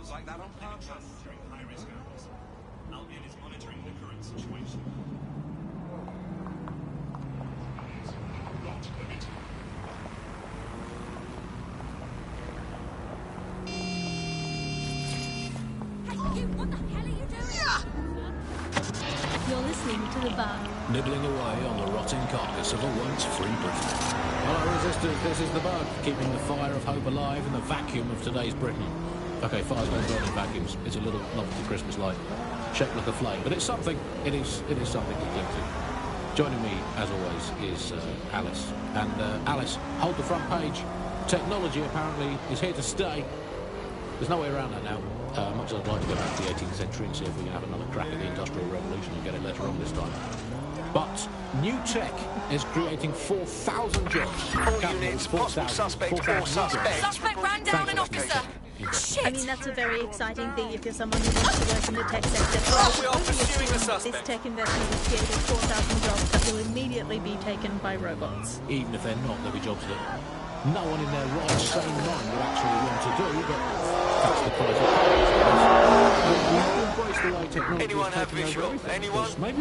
sounds like that on purpose. During high-risk hours, Albion is monitoring the current situation. What the hell are you doing? You're listening to The Bug. Nibbling away on the rotting carcass of a once free Britain. Hello, resistors, this is The Bug, keeping the fire of hope alive in the vacuum of today's Britain. Okay, fires don't burn in vacuums. It's a little novelty Christmas light, shaped like a flame, but it's something. It is something to cling to. Joining me, as always, is Alice. And Alice, hold the front page. Technology apparently is here to stay. There's no way around that now. Much as I'd like to go back to the 18th century and see if we can have another crack at the Industrial Revolution and get it later on this time. But new tech is creating 4,000 jobs. All units, possible suspect or suspect. Suspect ran down an officer. Shit! I mean, that's a very exciting thing if you're someone who wants to work in the tech sector. We are pursuing the suspect. This tech investment has created 4,000 jobs that will immediately be taken by robots. Even if they're not, there'll be jobs that no one in their right sane mind would actually want to do, but that's the price of progress. We have to embrace the way technology Anyone is have taking over visual? everything, Anyone? because maybe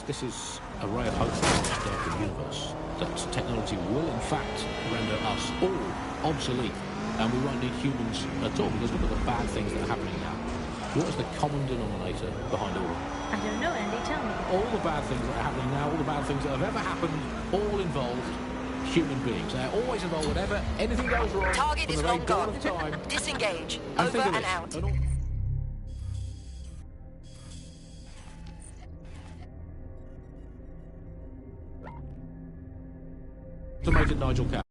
this is a ray of hope for this darkened universe, that technology will in fact render us all obsolete, and we won't need humans at all, because look at the bad things that are happening now. What is the common denominator behind all of it? I don't know, Andy, tell me. All the bad things that are happening now, all the bad things that have ever happened, all involved human beings. They're always involved whenever anything goes wrong. Target from is the very long dawn gone. of time. Disengage. And Over think of and this, out. Automated Nigel Cap.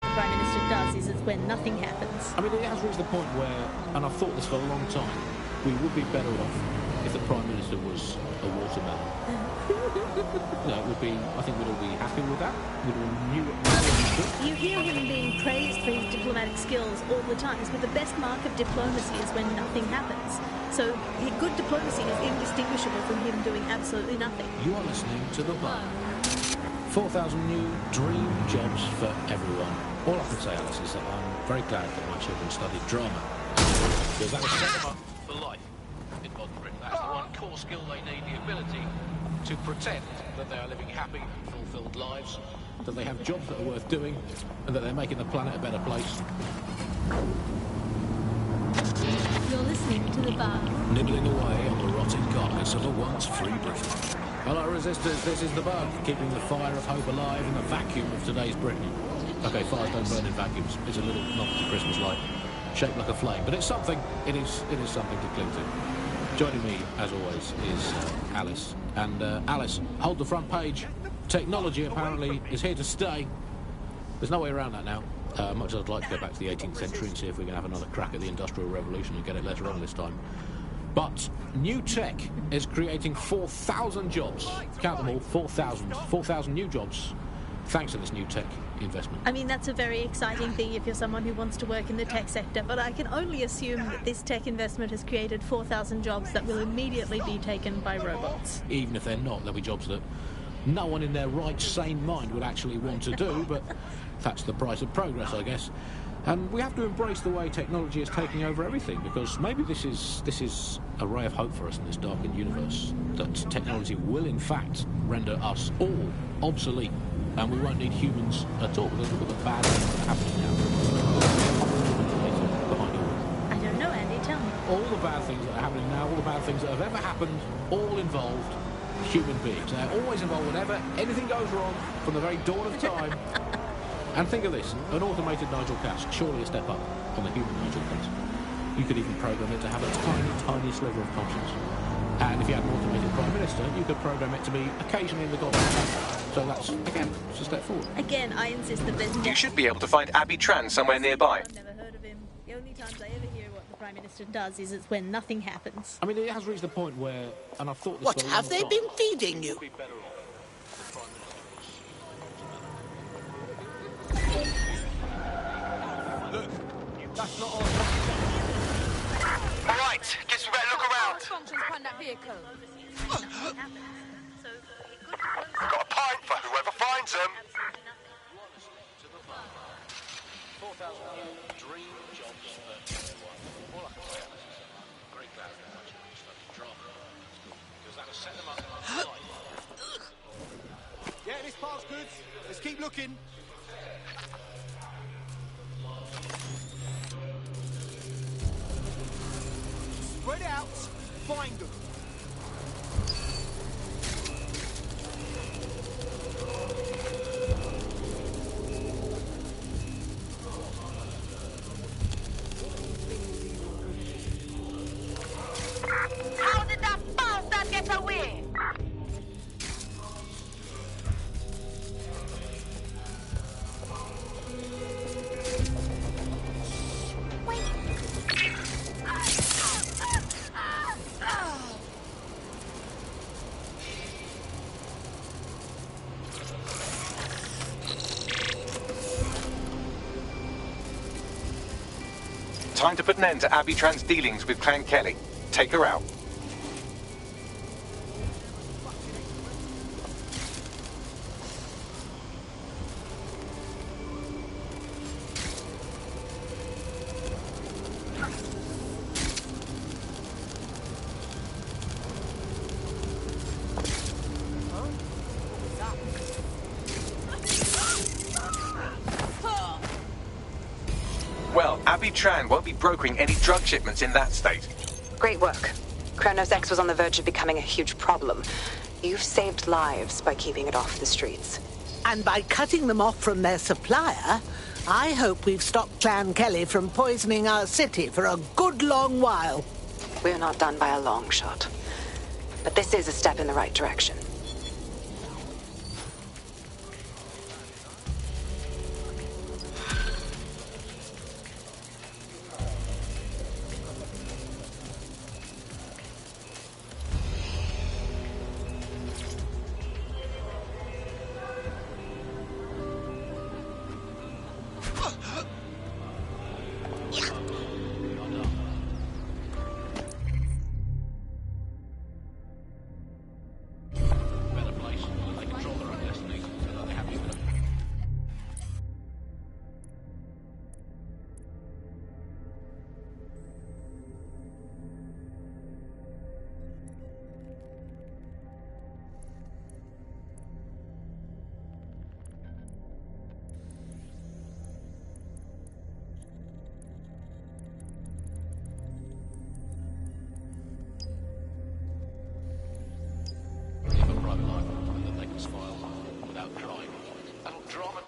The Prime Minister does is it's when nothing happens. I mean, it has reached the point where, and I've thought this for a long time, we would be better off if the Prime Minister was a watermelon. It would be, I think we'd all be happy with that. We'd all knew what You hear him being praised for his diplomatic skills all the time, but the best mark of diplomacy is when nothing happens. So good diplomacy is indistinguishable from him doing absolutely nothing. You are listening to The Bug. 4,000 new dream jobs for everyone. All I can say, Alice, is that I'm very glad that my children studied drama, because that will set them up for life in modern Britain. That's the one core skill they need, the ability to pretend that they are living happy, fulfilled lives, that they have jobs that are worth doing, and that they're making the planet a better place. You're listening to The Bug. Nibbling away on the rotting carcass of a once free Britain. Hello, resistors, this is The Bug, keeping the fire of hope alive in the vacuum of today's Britain. Okay, fires don't burn in vacuums. It's a little novelty Christmas light, shaped like a flame, but it's something. It is something to cling to. Joining me, as always, is Alice. And Alice, hold the front page. Technology apparently is here to stay. There's no way around that now. Much as I'd like to go back to the 18th century and see if we can have another crack at the Industrial Revolution and get it later on this time. But new tech is creating 4,000 jobs. Count them all, 4,000. 4,000 new jobs, thanks to this new tech investment. I mean, that's a very exciting thing if you're someone who wants to work in the tech sector, but I can only assume that this tech investment has created 4,000 jobs that will immediately be taken by robots. Even if they're not, there'll be jobs that no one in their right sane mind would actually want to do, but that's the price of progress, I guess. And we have to embrace the way technology is taking over everything, because maybe this is a ray of hope for us in this darkened universe, that technology will in fact render us all obsolete, and we won't need humans at all, because look at the bad things that are happening now. Behind all of it. I don't know, Andy, tell me. All the bad things that are happening now, all the bad things that have ever happened, all involved human beings. They're always involved whenever anything goes wrong from the very dawn of time. And think of this, an automated Nigel Cass, surely a step up on the human Nigel Cass. You could even program it to have a tiny, tiny sliver of conscience. And if you had an automated Prime Minister, you could program it to be occasionally in the God's hand. So that's, again, it's a step forward. Again, I insist that there's You should be able to find Abby Tran somewhere nearby. I've never heard of him. The only times I ever hear what the Prime Minister does is it's when nothing happens. I mean, it has reached the point where, and I've thought this What for a have long they time, been feeding you? it would be better off if the Prime Minister was All right, guess we better look around. Functions upon that vehicle. Got a pint for whoever finds them. Dream jobs for all I can say on this is I'm very glad they're watching this fucking drama. Because that'll set them up for life. Yeah, this part's good. Let's keep looking. Spread out, find them. How did that bastard get away? Time to put an end to Abby Tran's dealings with Clan Kelly. Take her out. Well, Abby Tran won't be brokering any drug shipments in that state. Great work. Kronos X was on the verge of becoming a huge problem. You've saved lives by keeping it off the streets. And by cutting them off from their supplier, I hope we've stopped Clan Kelly from poisoning our city for a good long while. We're not done by a long shot. But this is a step in the right direction. Better place so they control their own destiny so that they have to. Live a private life and that they can smile without trying. That'll drama.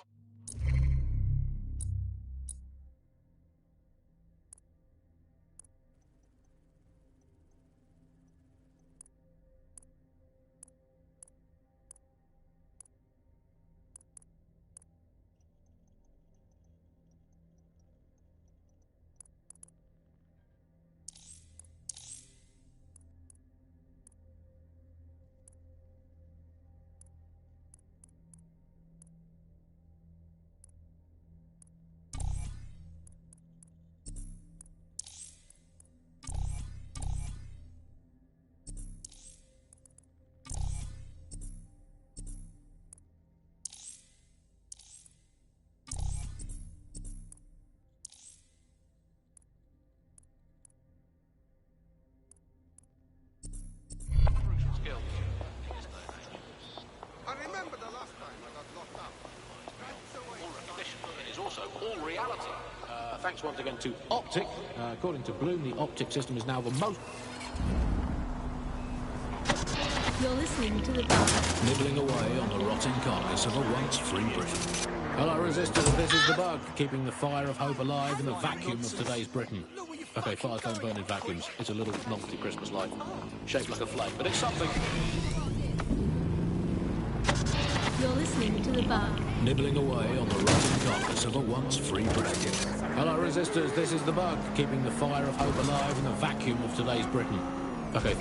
Crucial skill. I remember the last time I got locked up. All recognition. It is also all reality. Thanks once again to Optic. According to Bloom, the Optic system is now the most... You're listening to the bar. Nibbling away on the rotting carcass of a once free Britain. Hello, resistors, this is the bug, keeping the fire of hope alive in the vacuum of today's Britain. Okay, fires don't burn in vacuums. It's a little novelty Christmas light, shaped like a flame, but it's something. You're listening to the bar. Nibbling away on the rotting carcass of a once free Britain. Hello, resistors, this is the bug, keeping the fire of hope alive in the vacuum of today's Britain. Okay.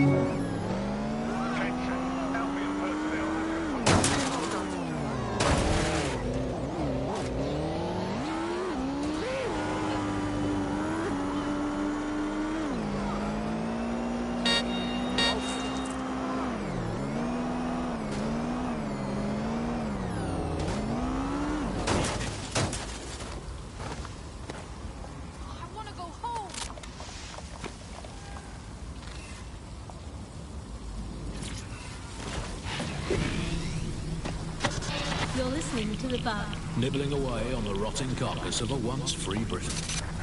listening to The Bug. Nibbling away on the rotting carcass of a once free Britain.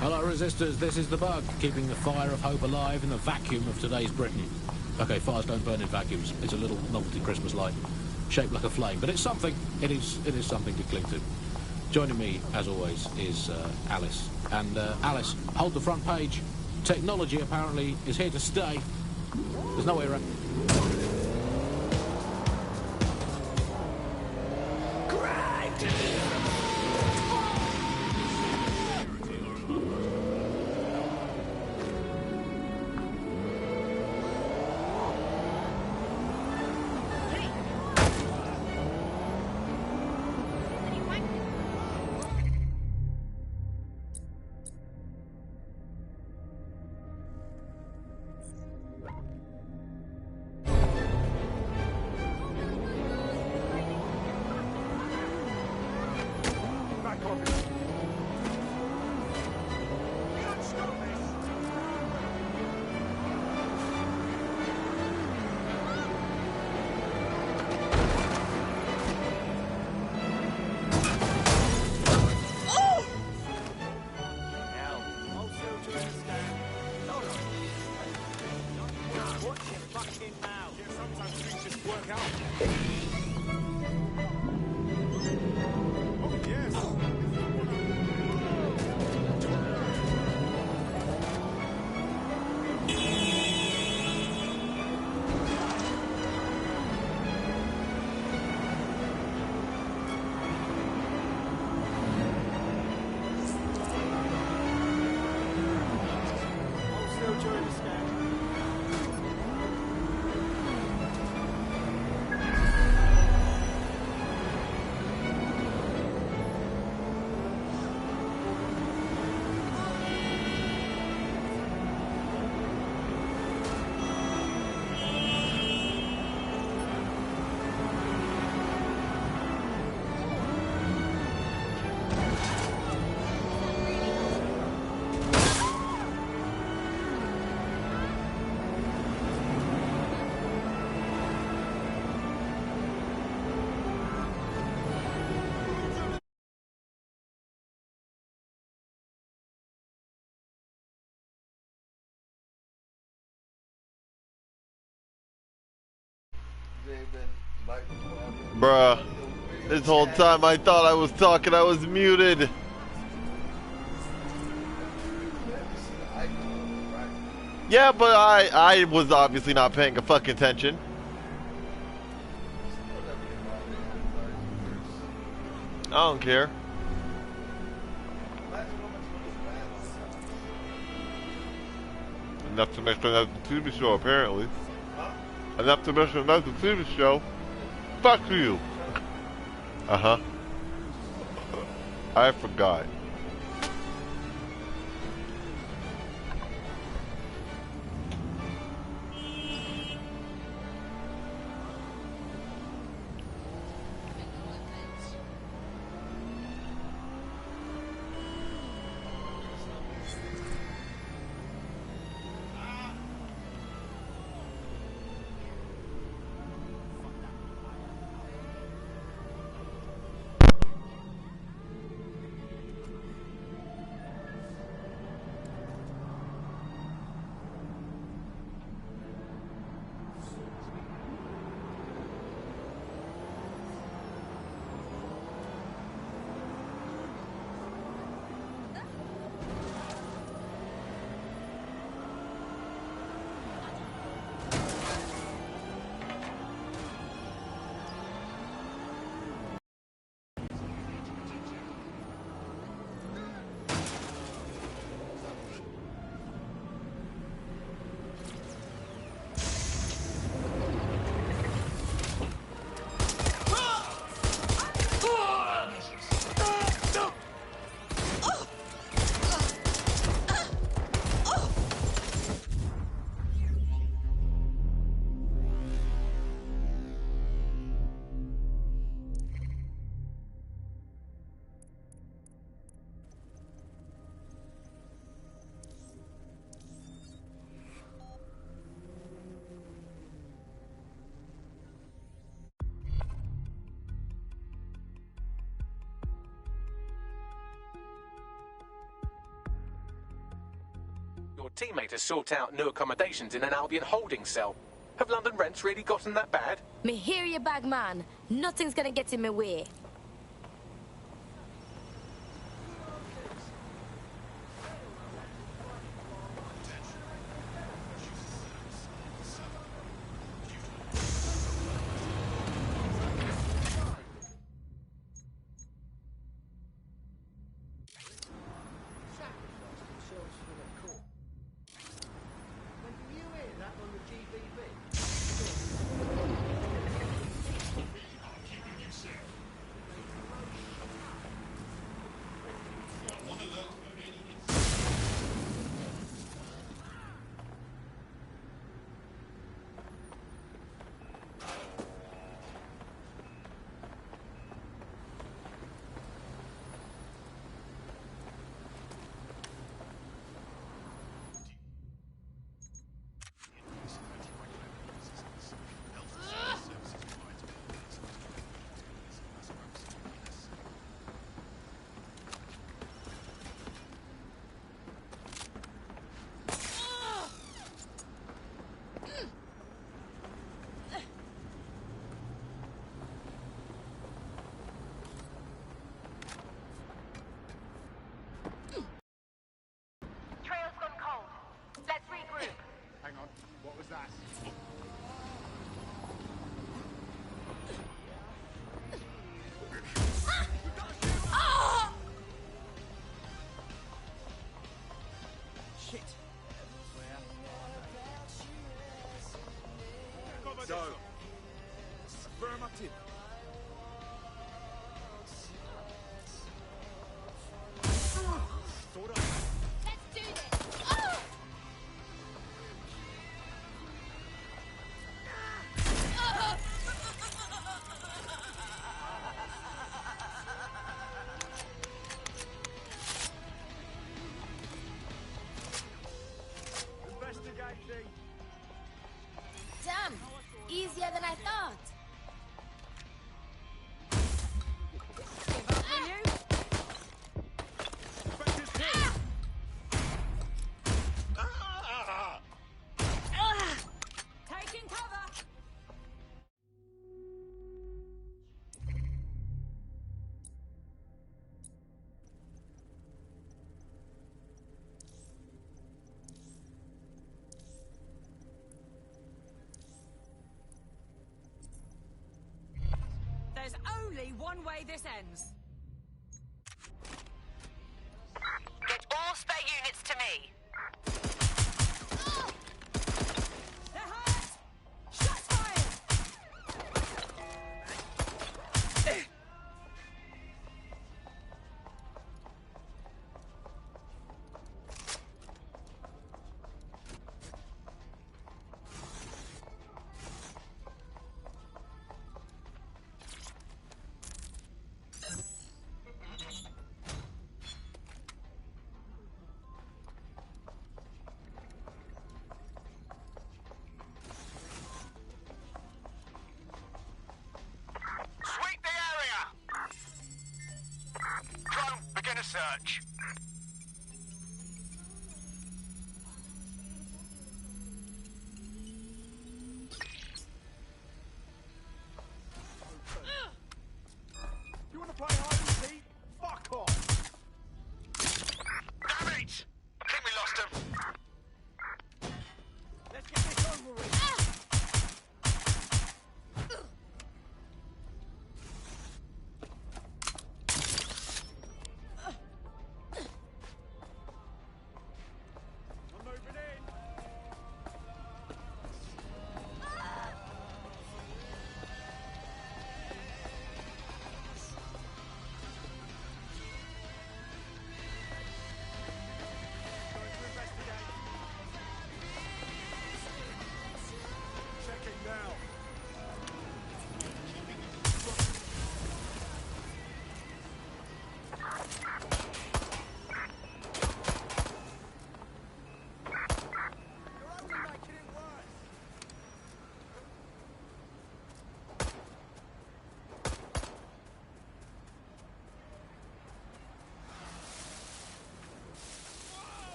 Hello, resistors. This is The Bug, keeping the fire of hope alive in the vacuum of today's Britain. Okay, fires don't burn in vacuums. It's a little novelty Christmas light, shaped like a flame, but it's something. It is something to cling to. Joining me, as always, is Alice. And Alice, hold the front page. Technology apparently is here to stay. There's no way around. Bruh, this whole time I thought I was talking, I was muted. Yeah, but I was obviously not paying a fucking attention. I don't care. Enough to make another TV show, apparently. Enough to make another TV show. Fuck you. Uh-huh. I forgot. teammate to sort out new accommodations in an Albion holding cell. Have London rents really gotten that bad? Me hear you, bag man. Nothing's gonna get in my way. Trail's gone cold. Let's regroup. Hang on, what was that? Shit. So, affirmative. Sort of. Let's do this. Oh! Investigating. Damn, easier than I thought. Give up, will you? Inspector's hit. Taking cover. There's only one way this ends. Get all spare units to me. They're hurt! Shots fired! Sweep the area! Drone, begin a search. You want to play hide and seek? Fuck off! Damn it! I think we lost him. Let's get this over with.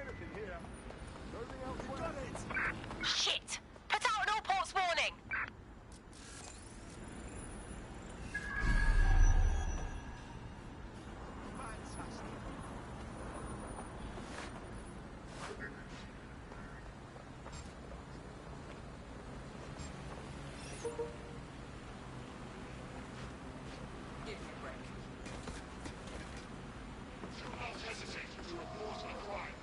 anything here. Moving elsewhere. Got it! Shit! Put out an all ports warning! Fantastic. Give me a break. Do not hesitate to report a crime.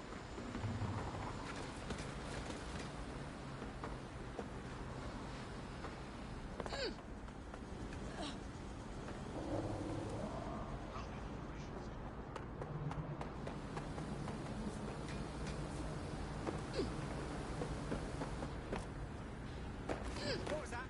What was that?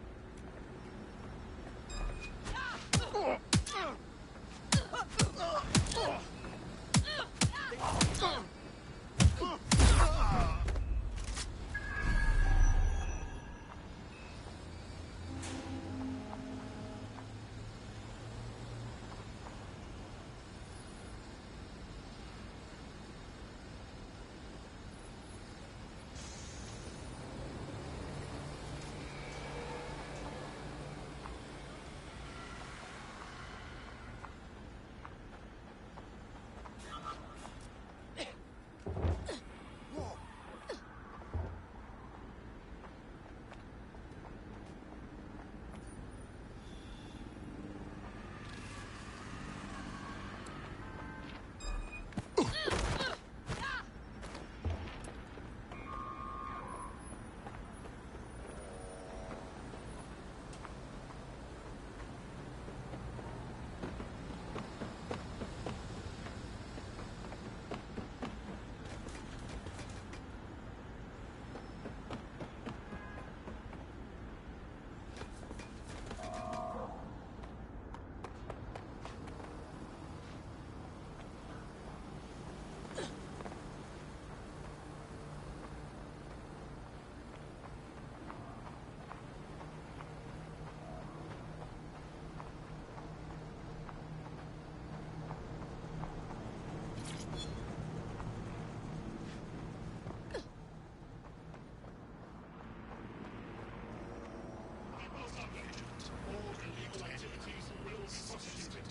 All illegal activities will be prosecuted.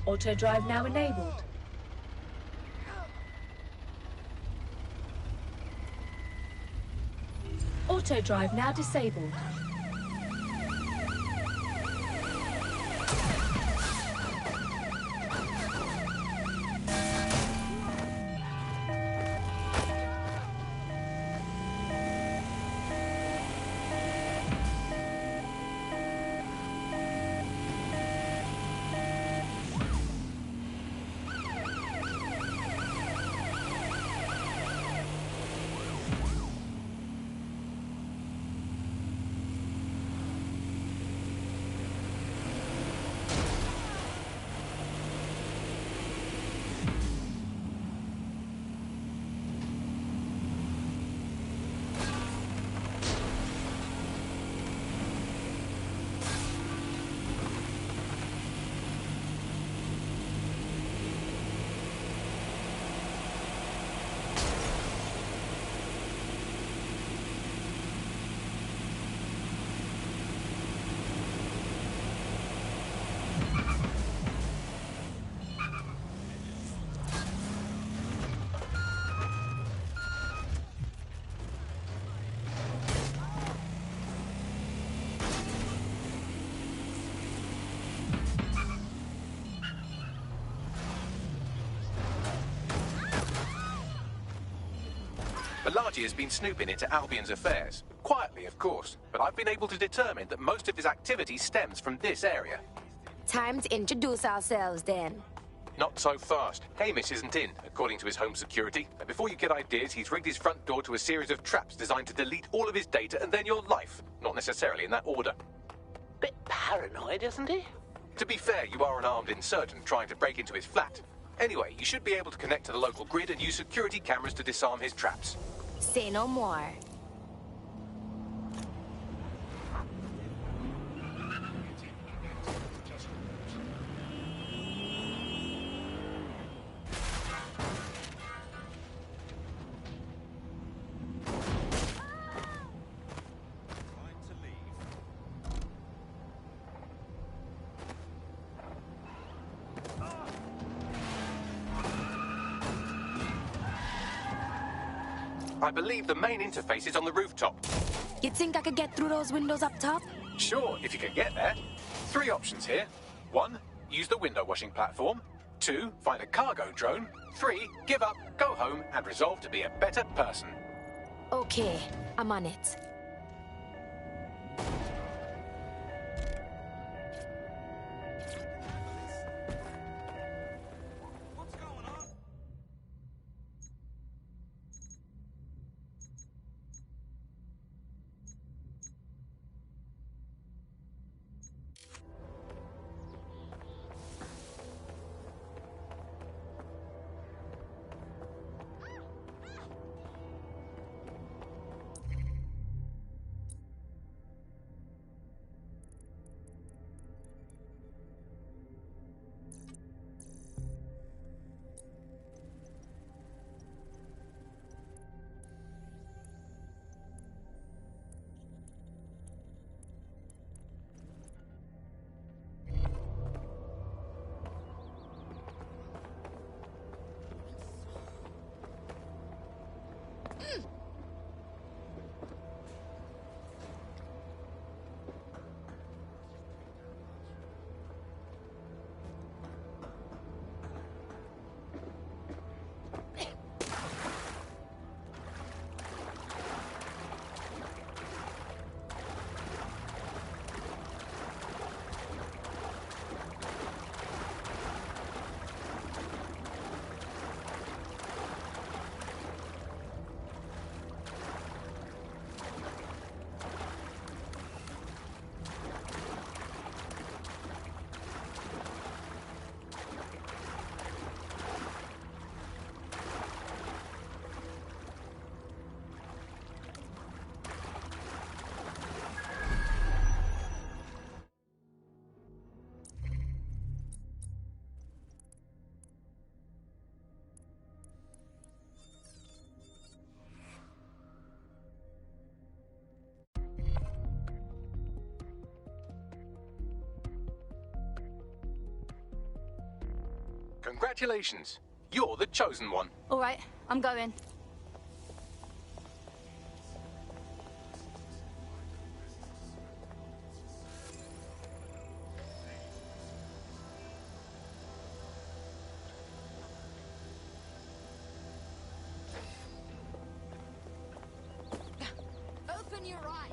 Auto drive now enabled. Auto drive now disabled. Pelagi has been snooping into Albion's affairs. Quietly, of course, but I've been able to determine that most of his activity stems from this area. Time to introduce ourselves, then. Not so fast. Hamish isn't in, according to his home security. And before you get ideas, he's rigged his front door to a series of traps designed to delete all of his data and then your life. Not necessarily in that order. Bit paranoid, isn't he? To be fair, you are an armed insurgent trying to break into his flat. Anyway, you should be able to connect to the local grid and use security cameras to disarm his traps. Say no more. I believe the main interface is on the rooftop. You think I could get through those windows up top? Sure, if you can get there. 3 options here. 1, use the window washing platform. 2, find a cargo drone. 3, give up, go home, and resolve to be a better person. Okay, I'm on it. What's going on? Congratulations. You're the chosen one. All right, I'm going. Open your eyes.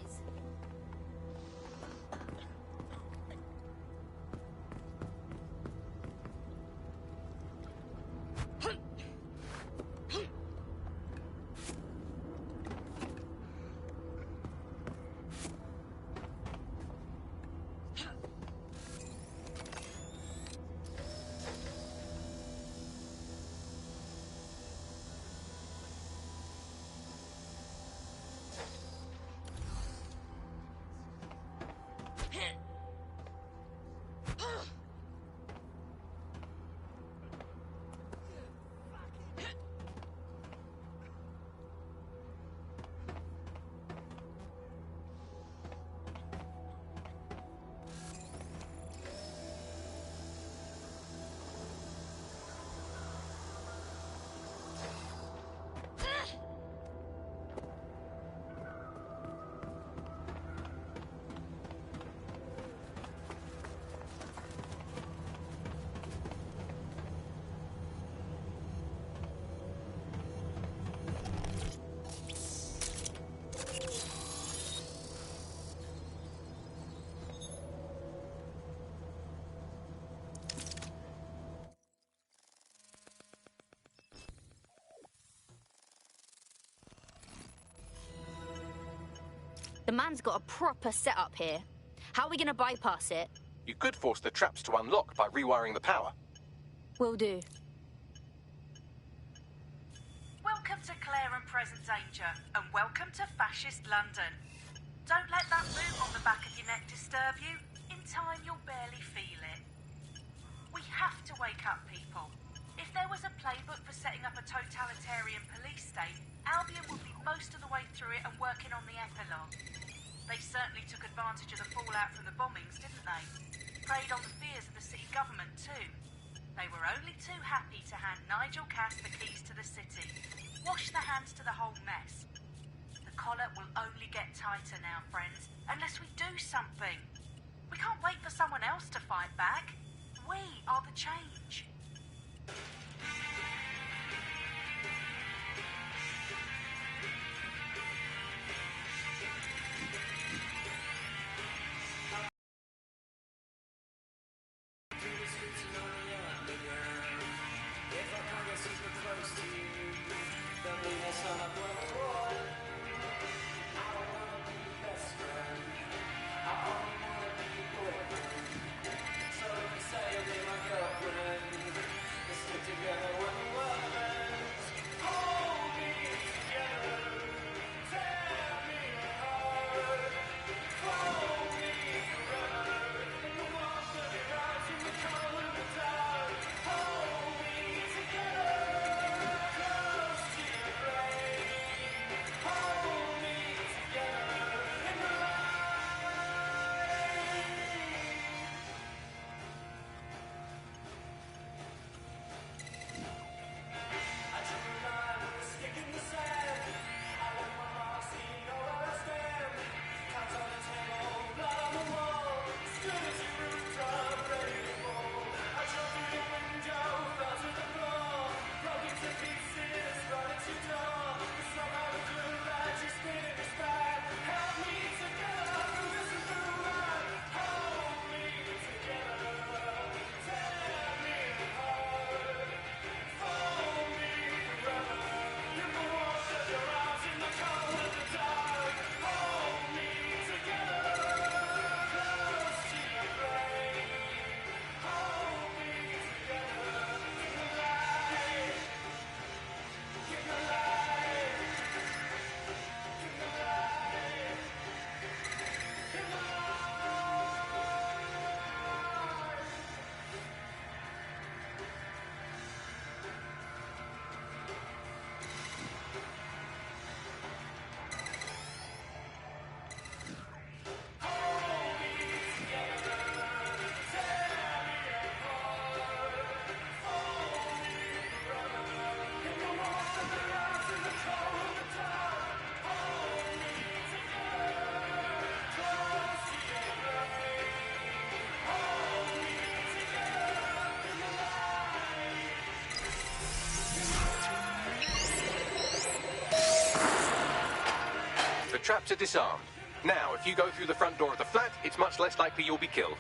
The man's got a proper setup here. How are we gonna bypass it? You could force the traps to unlock by rewiring the power. Will do. Welcome to Claire and Present Danger, and welcome to Fascist London. Don't let that boot on the back of your neck disturb you. In time, you'll barely feel it. We have to wake up, people. If there was a playbook for setting up a totalitarian police state, Albion would be most of the way through it and working on the epilogue. They certainly took advantage of the fallout from the bombings, didn't they? Preyed on the fears of the city government, too. They were only too happy to hand Nigel Cass the keys to the city. Wash the hands to the whole mess. The collar will only get tighter now, friends, unless we do something. We can't wait for someone else to fight back. We are the change. The traps are disarmed. Now, if you go through the front door of the flat, it's much less likely you'll be killed.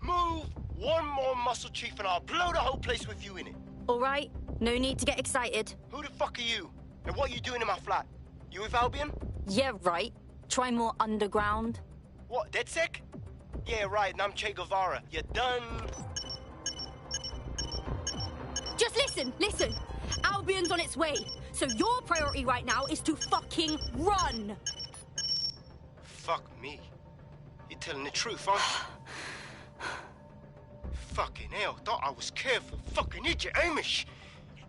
Move one more muscle, Chief, and I'll blow the whole place with you in it. All right, no need to get excited. Who the fuck are you? And what are you doing in my flat? You with Albion? Yeah, right. Try more underground. What, DedSec? Yeah, right, and I'm Che Guevara. You done? Just listen. Albion's on its way. So your priority right now is to fucking run. Fuck me. You're telling the truth, aren't you? Fucking hell, thought I was careful. Fucking idiot, Amish.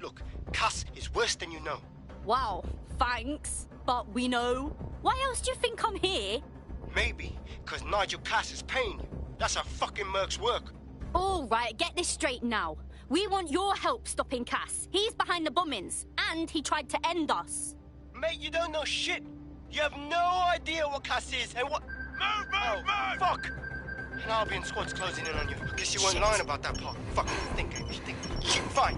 Look, Cass is worse than you know. Wow, thanks. But we know. Why else do you think I'm here? Maybe, because Nigel Cass is paying you. That's how fucking mercs work. All right, get this straight now. We want your help stopping Cass. He's behind the bombings, and he tried to end us. Mate, you don't know shit. You have no idea what Cass is and what... Move! Fuck! An Albion squad's closing in on you. I guess you weren't lying about that part. Fuck, think, Amish, think. Fine.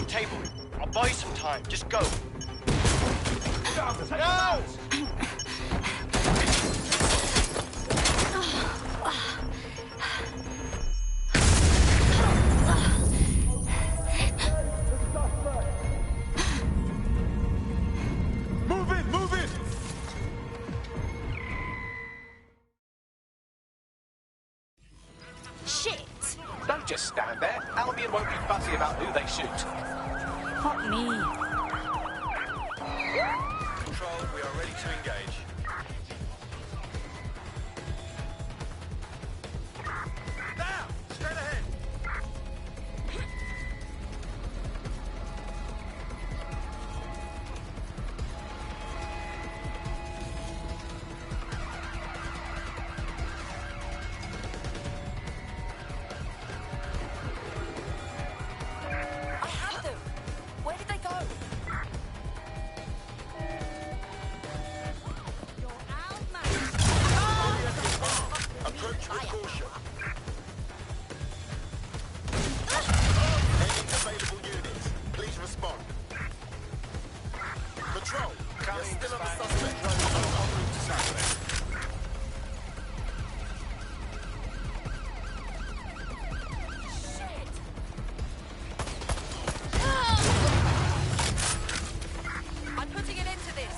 Table. I'll buy you some time. Just go. No! Move in! Shit! Don't just stand there. Albion won't be fussy about who they shoot. Fuck me. Control, we are ready to engage. Now! Straight ahead! I have them. Where did they go? Approach with caution. Any available units, please respond. Patrol, you're still on the suspect drone en route to suspect. I'm putting an end to this.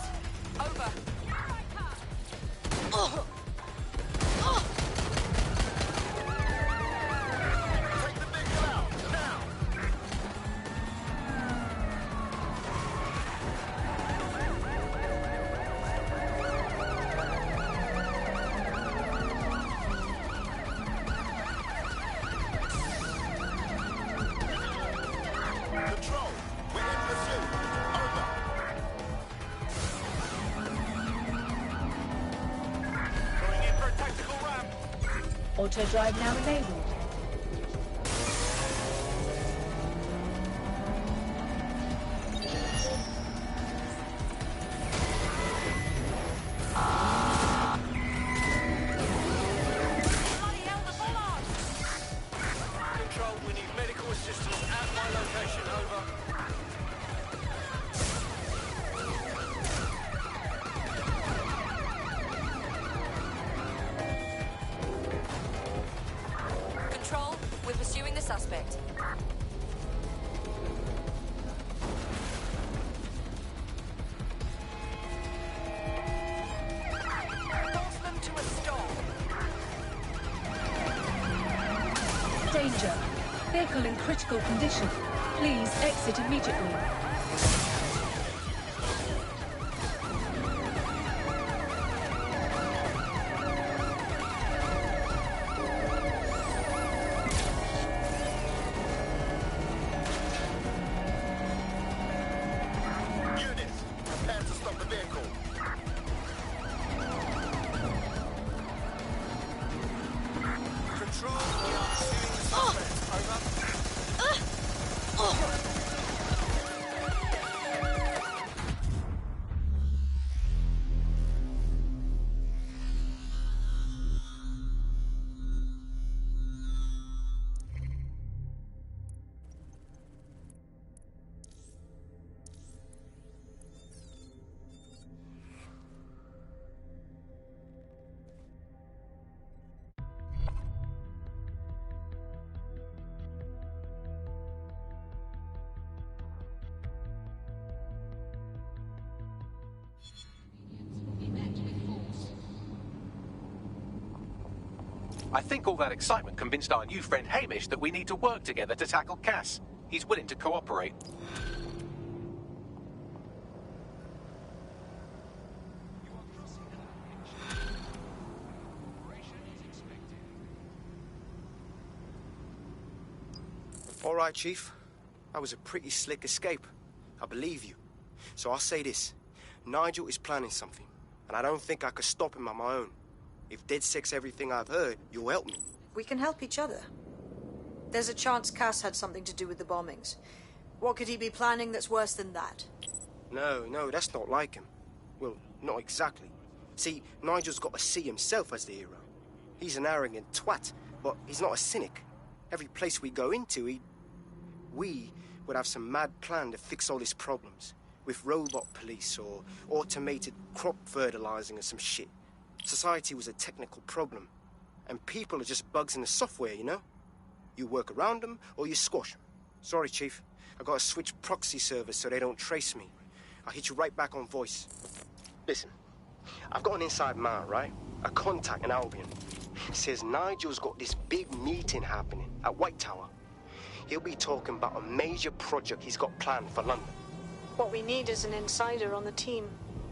Over. Take the vehicle out, now! Control, we're in pursuit. Over. Going in for a tactical ramp. Auto drive now enabled. Bloody hell, the bollards! Control, we need medical assistance at my location. Over. Control, we're pursuing the suspect. Force them to a stop. Danger. Vehicle in critical condition. Please exit immediately. Units, prepare to stop the vehicle. Control, we are pursuing the suspect. Over. I think all that excitement convinced our new friend Hamish that we need to work together to tackle Cass. He's willing to cooperate. All right, Chief. That was a pretty slick escape. I believe you. So I'll say this. Nigel is planning something, and I don't think I could stop him on my own. If DedSec's everything I've heard, you'll help me. We can help each other. There's a chance Cass had something to do with the bombings. What could he be planning that's worse than that? No, that's not like him. Well, not exactly. See, Nigel's got to see himself as the hero. He's an arrogant twat, but he's not a cynic. Every place we go into, we would have some mad plan to fix all his problems. With robot police or automated crop fertilizing or some shit. Society was a technical problem. And people are just bugs in the software, you know? You work around them or you squash them. Sorry, Chief. I gotta switch proxy servers so they don't trace me. I'll hit you right back on voice. Listen, I've got an inside man, right? A contact in Albion. Says Nigel's got this big meeting happening at White Tower. He'll be talking about a major project he's got planned for London. What we need is an insider on the team.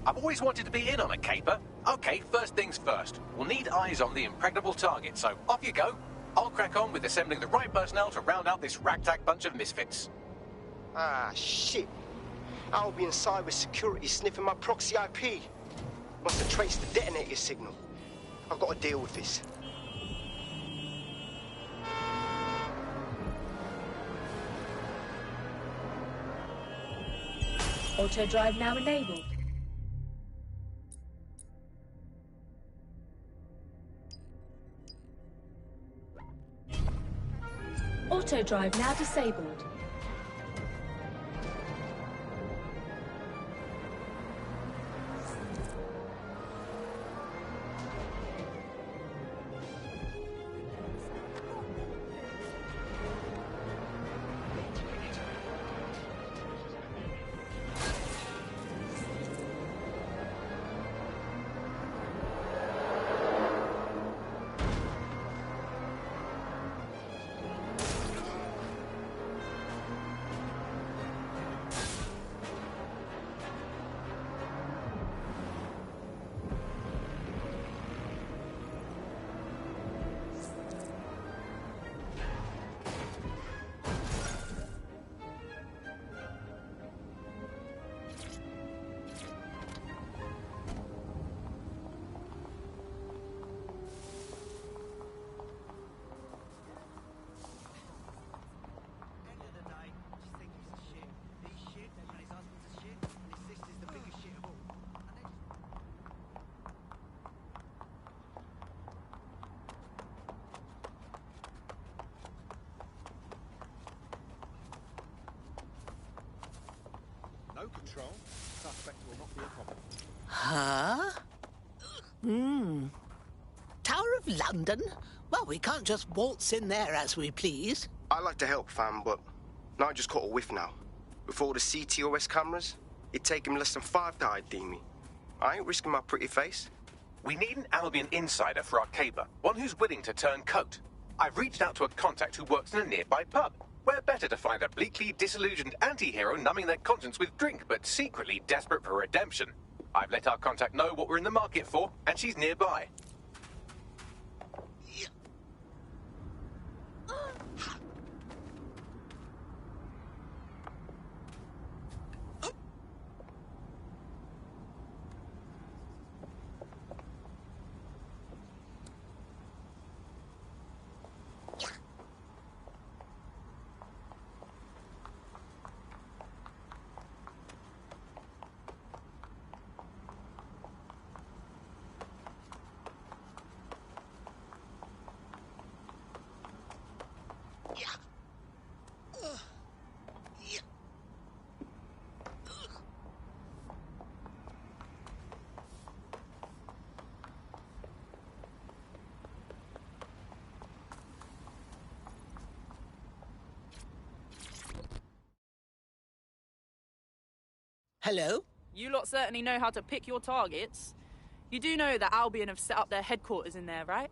I've always wanted to be in on a caper. Okay, first things first. We'll need eyes on the impregnable target, so off you go. I'll crack on with assembling the right personnel to round out this ragtag bunch of misfits. Ah, shit. Albion cybersecurity sniffing my proxy IP. Must have traced the detonator signal. I've got to deal with this. Auto drive now enabled. Auto drive now disabled. No control. Suspect will not be a problem. Huh? Tower of London? Well, we can't just waltz in there as we please. I like to help, fam, but Nigel's caught a whiff now. With all the CTOS cameras, it'd take him less than 5 to ID me. I ain't risking my pretty face. We need an Albion insider for our caper, one who's willing to turn coat. I've reached out to a contact who works in a nearby pub. Where better to find a bleakly disillusioned anti-hero numbing their conscience with drink, but secretly desperate for redemption. I've let our contact know what we're in the market for, and she's nearby. Hello? You lot certainly know how to pick your targets. You do know that Albion have set up their headquarters in there, right?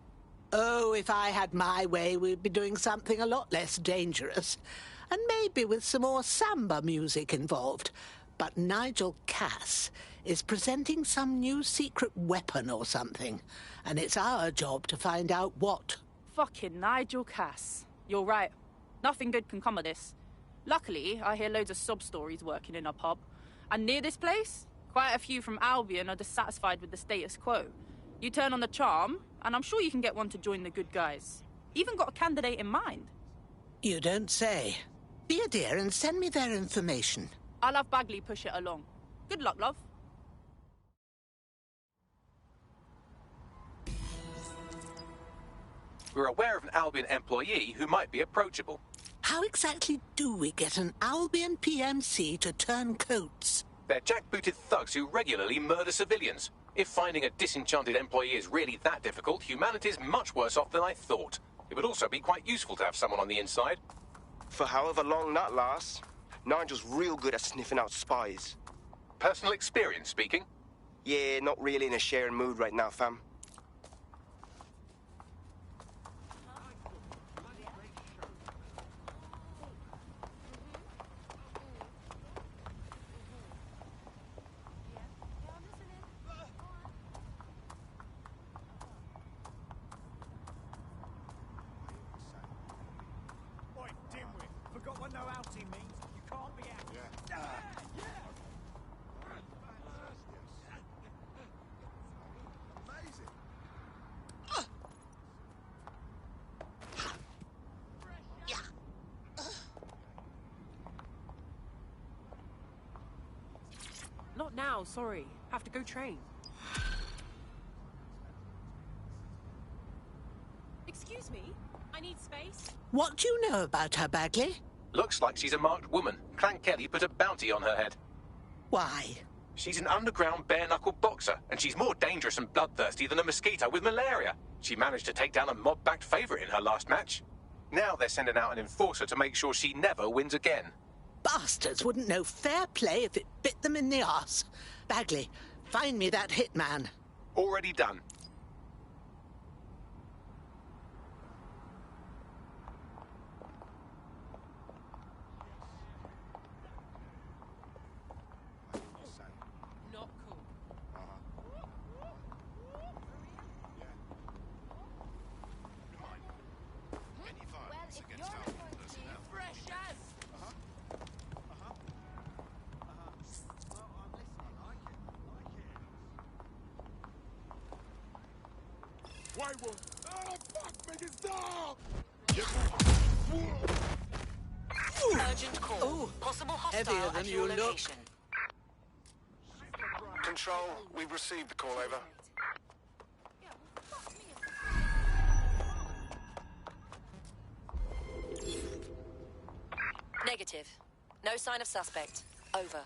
Oh, if I had my way, we'd be doing something a lot less dangerous. And maybe with some more samba music involved. But Nigel Cass is presenting some new secret weapon or something. And it's our job to find out what. Fucking Nigel Cass. You're right. Nothing good can come of this. Luckily, I hear loads of sub-stories working in a pub. And near this place, quite a few from Albion are dissatisfied with the status quo. You turn on the charm, and I'm sure you can get one to join the good guys. Even got a candidate in mind. You don't say. Be a dear and send me their information. I'll have Bagley push it along. Good luck, love. We're aware of an Albion employee who might be approachable. How exactly do we get an Albion PMC to turn coats? They're jackbooted thugs who regularly murder civilians. If finding a disenchanted employee is really that difficult, humanity's much worse off than I thought. It would also be quite useful to have someone on the inside. For however long that lasts, Nigel's real good at sniffing out spies. Personal experience speaking? Yeah, not really in a sharing mood right now, fam. Not now, sorry. Have to go train. Excuse me? I need space. What do you know about her, Bagley? Looks like she's a marked woman. Clank Kelly put a bounty on her head. Why? She's an underground bare-knuckle boxer, and she's more dangerous and bloodthirsty than a mosquito with malaria. She managed to take down a mob-backed favourite in her last match. Now they're sending out an enforcer to make sure she never wins again. Bastards wouldn't know fair play if it bit them in the arse. Bagley, find me that hitman. Already done. Not cool. Any violence against Albion personnel? Fresh as! Why won't... Oh, fuck me, stop! Urgent call. Possible hostile heavier than at your you look. location. Control, we've received the call, over. Negative. No sign of suspect. Over.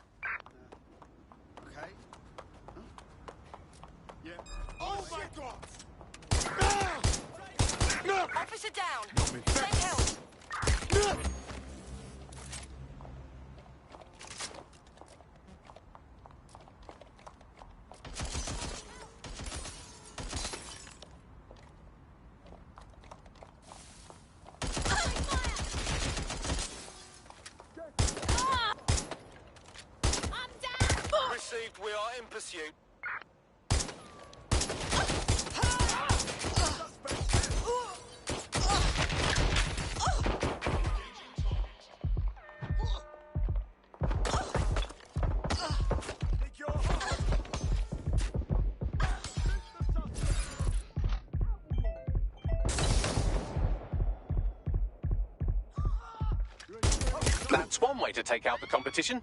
Okay. Yeah. Oh my god! Officer down. Send help. Received, we are in pursuit. That's one way to take out the competition.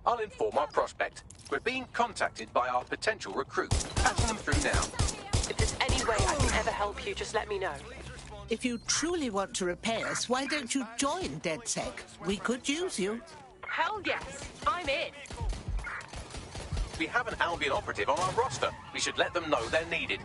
I'll inform our prospect. We're being contacted by our potential recruit. Patching them through now. If there's any way I can ever help you, just let me know. If you truly want to repay us, why don't you join DedSec? We could use you. Hell yes, I'm in. We have an Albion operative on our roster. We should let them know they're needed.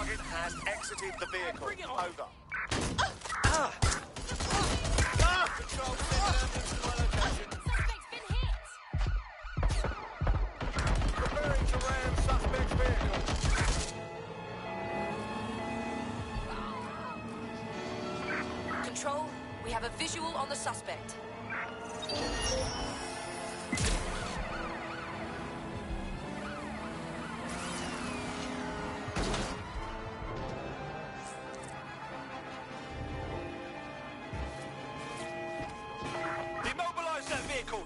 Target has exited the vehicle. Over. Control, send an ambulance to my location. Preparing to ram suspect's vehicle. Control, we have a visual on the suspect. Immobilize that vehicle.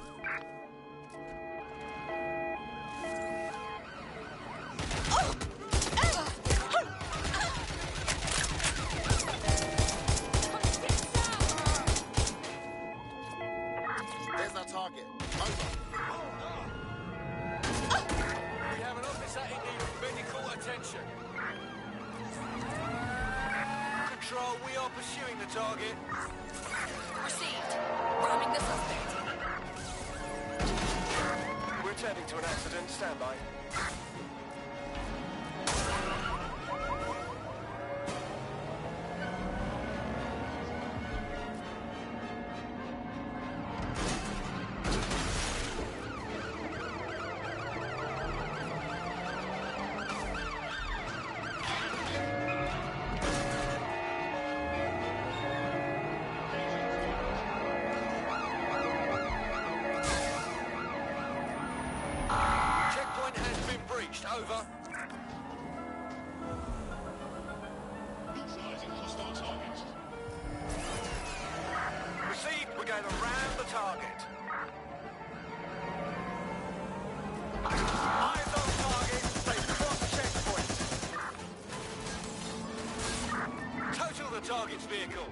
There's our target. Over. We have an officer in need of medical attention. Control, we are pursuing the target. Received. Ramming the suspect. We're attending to an accident. Stand by. Checkpoint has been breached. Over. Received. We're going to ram the target. Eyes on target. They've crossed checkpoint. Total the target's vehicle.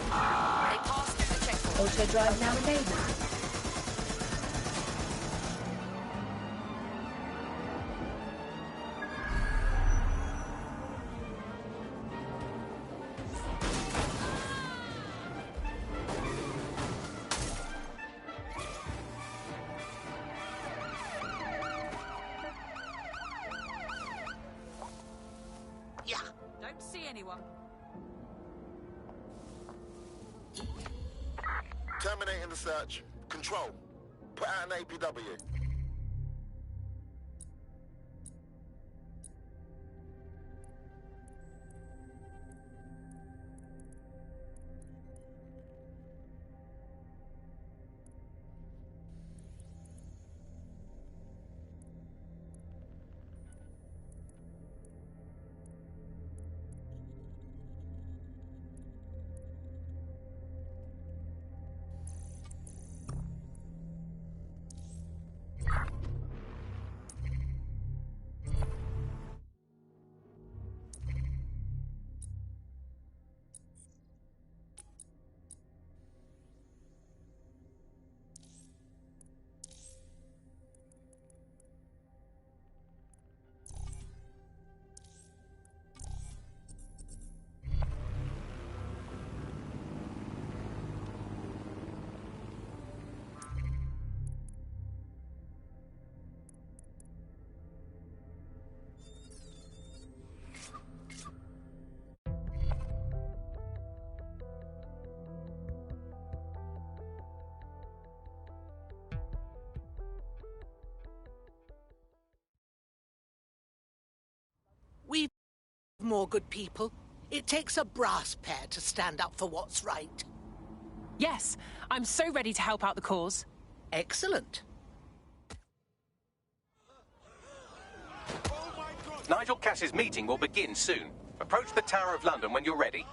They passed through the checkpoint. Auto drive now enabled. Don't see anyone. Terminating the search. Control. Put out an APW. We've more good people. It takes a brass pair to stand up for what's right. Yes, I'm so ready to help out the cause. Excellent. Nigel Cass's meeting will begin soon. Approach the Tower of London when you're ready.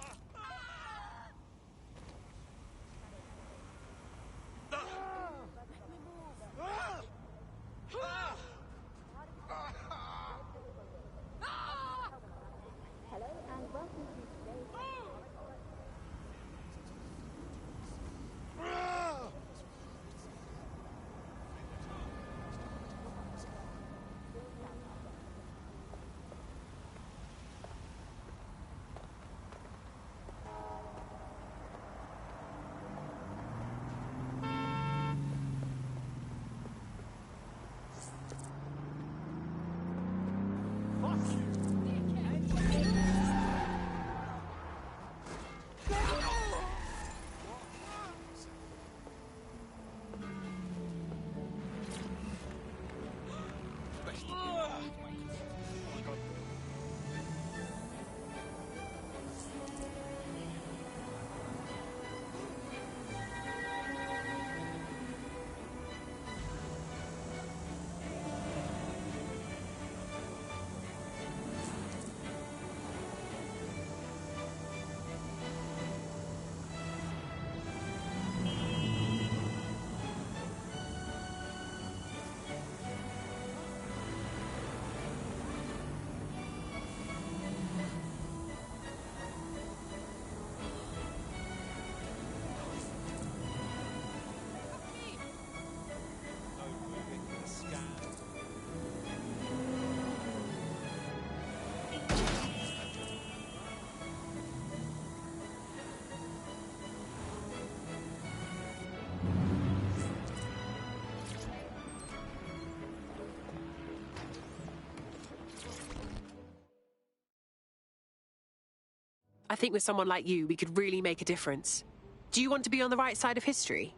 think with someone like you, we could really make a difference. Do you want to be on the right side of history?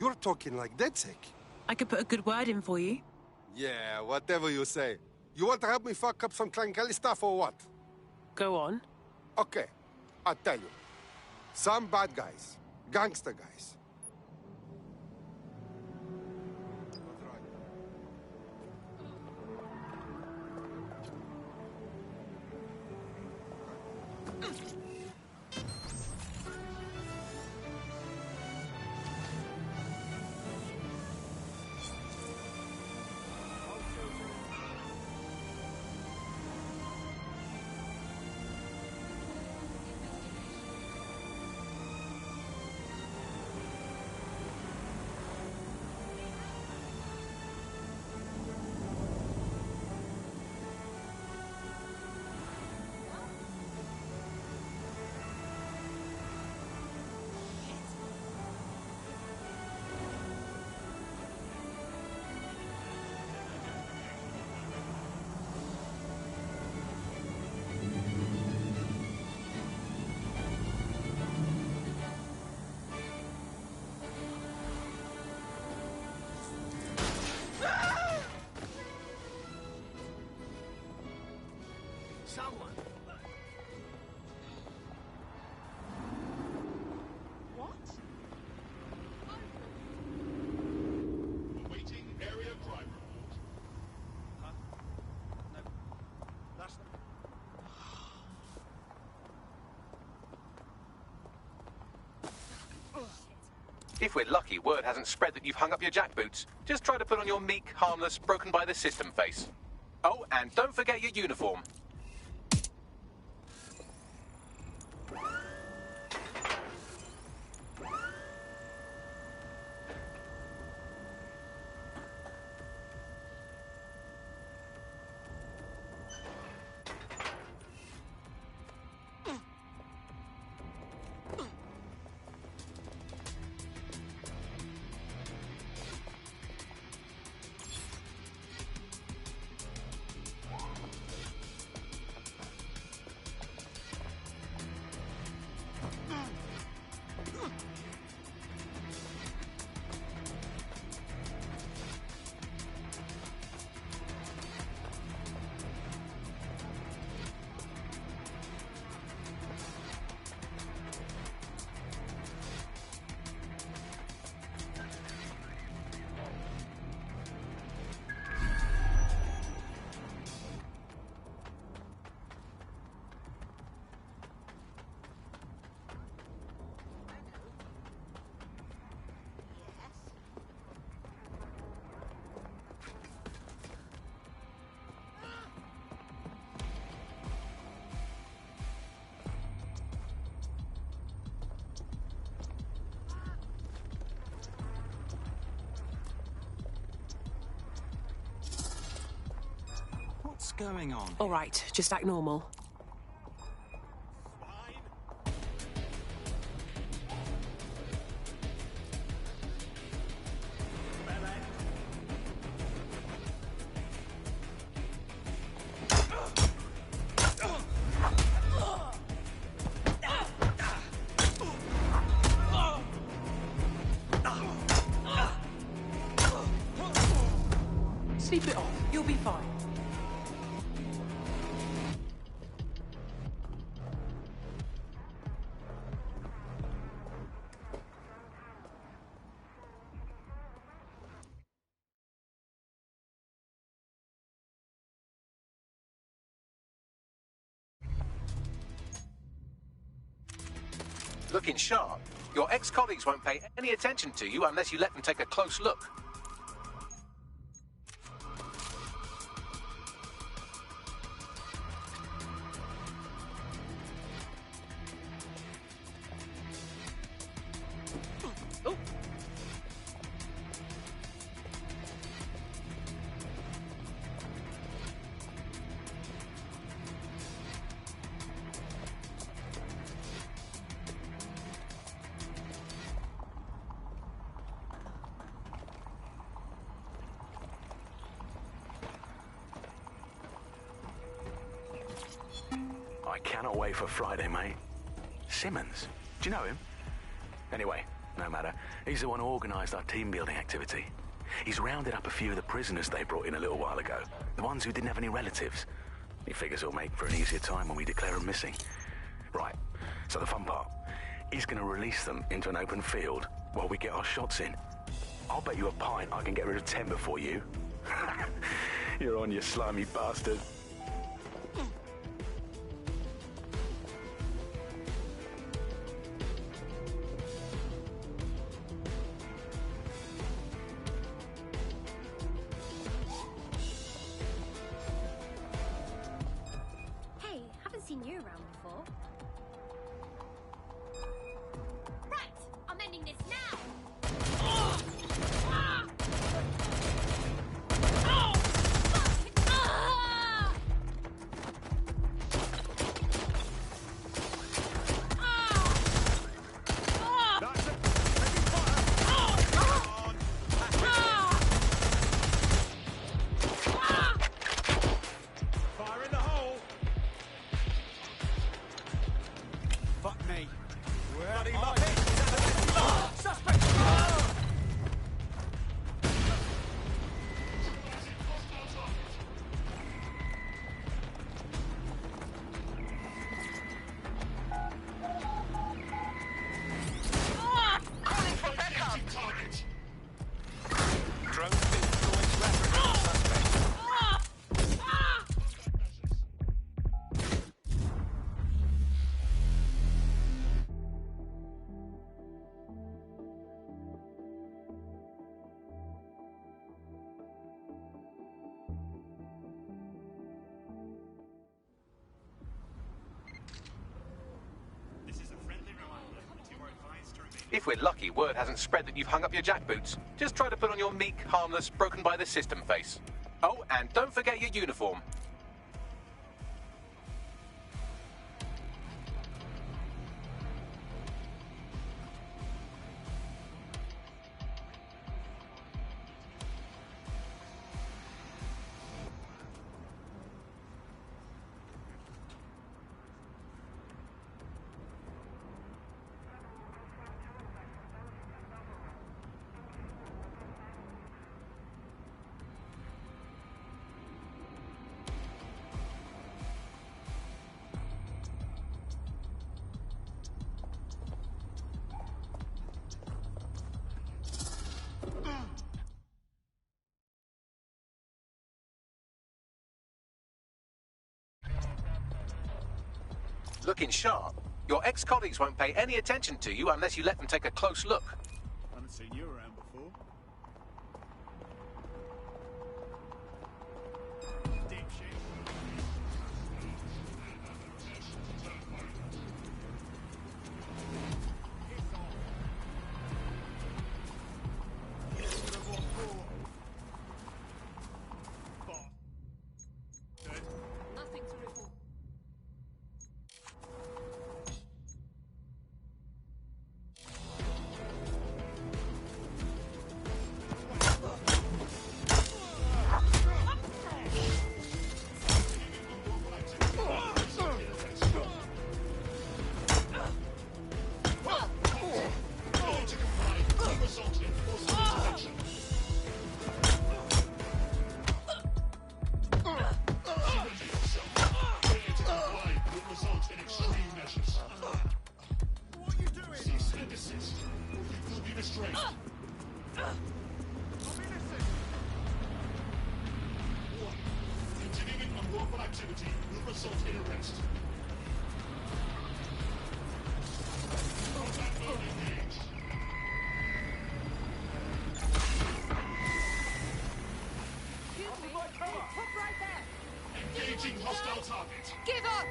You're talking like DedSec. I could put a good word in for you. Yeah, whatever you say. You want to help me fuck up some Clan Kelly stuff or what? Go on. Okay, I'll tell you. Some bad guys, gangster guys. Someone. What? Awaiting area crime report. Huh? No. That's not... If we're lucky, word hasn't spread that you've hung up your jackboots. Just try to put on your meek, harmless, broken by the system face. Oh, and don't forget your uniform. What's going on? All right, just act normal. Sleep it off. You'll be fine. Looking sharp. Your ex-colleagues won't pay any attention to you unless you let them take a close look. I cannot wait for Friday, mate. Simmons. Do you know him? Anyway, no matter. He's the one who organised our team-building activity. He's rounded up a few of the prisoners they brought in a little while ago. The ones who didn't have any relatives. He figures it'll make for an easier time when we declare them missing. Right, so the fun part. He's going to release them into an open field while we get our shots in. I'll bet you a pint I can get rid of 10 before you. You're on, you slimy bastard. Hey, haven't seen you around before. Right, I'm ending this now. Fire in the hole! Fuck me. Bloody muppet! Is that the best you got? Suspect! Calling for backup. Drone influence reference on suspect. This is a friendly reminder that you are advised to remain. If we're lucky, word hasn't spread that you've hung up your jackboots. Just try to put on your meek, harmless, broken by the system face. Oh, and don't forget your uniform. Looking sharp. Your ex-colleagues won't pay any attention to you unless you let them take a close look. Haven't seen you around before. Dipshit. Nothing to report. Continuing unlawful activity will result in arrest. Contact mode engaged. Pop right there. Engaging hostile target. Give up!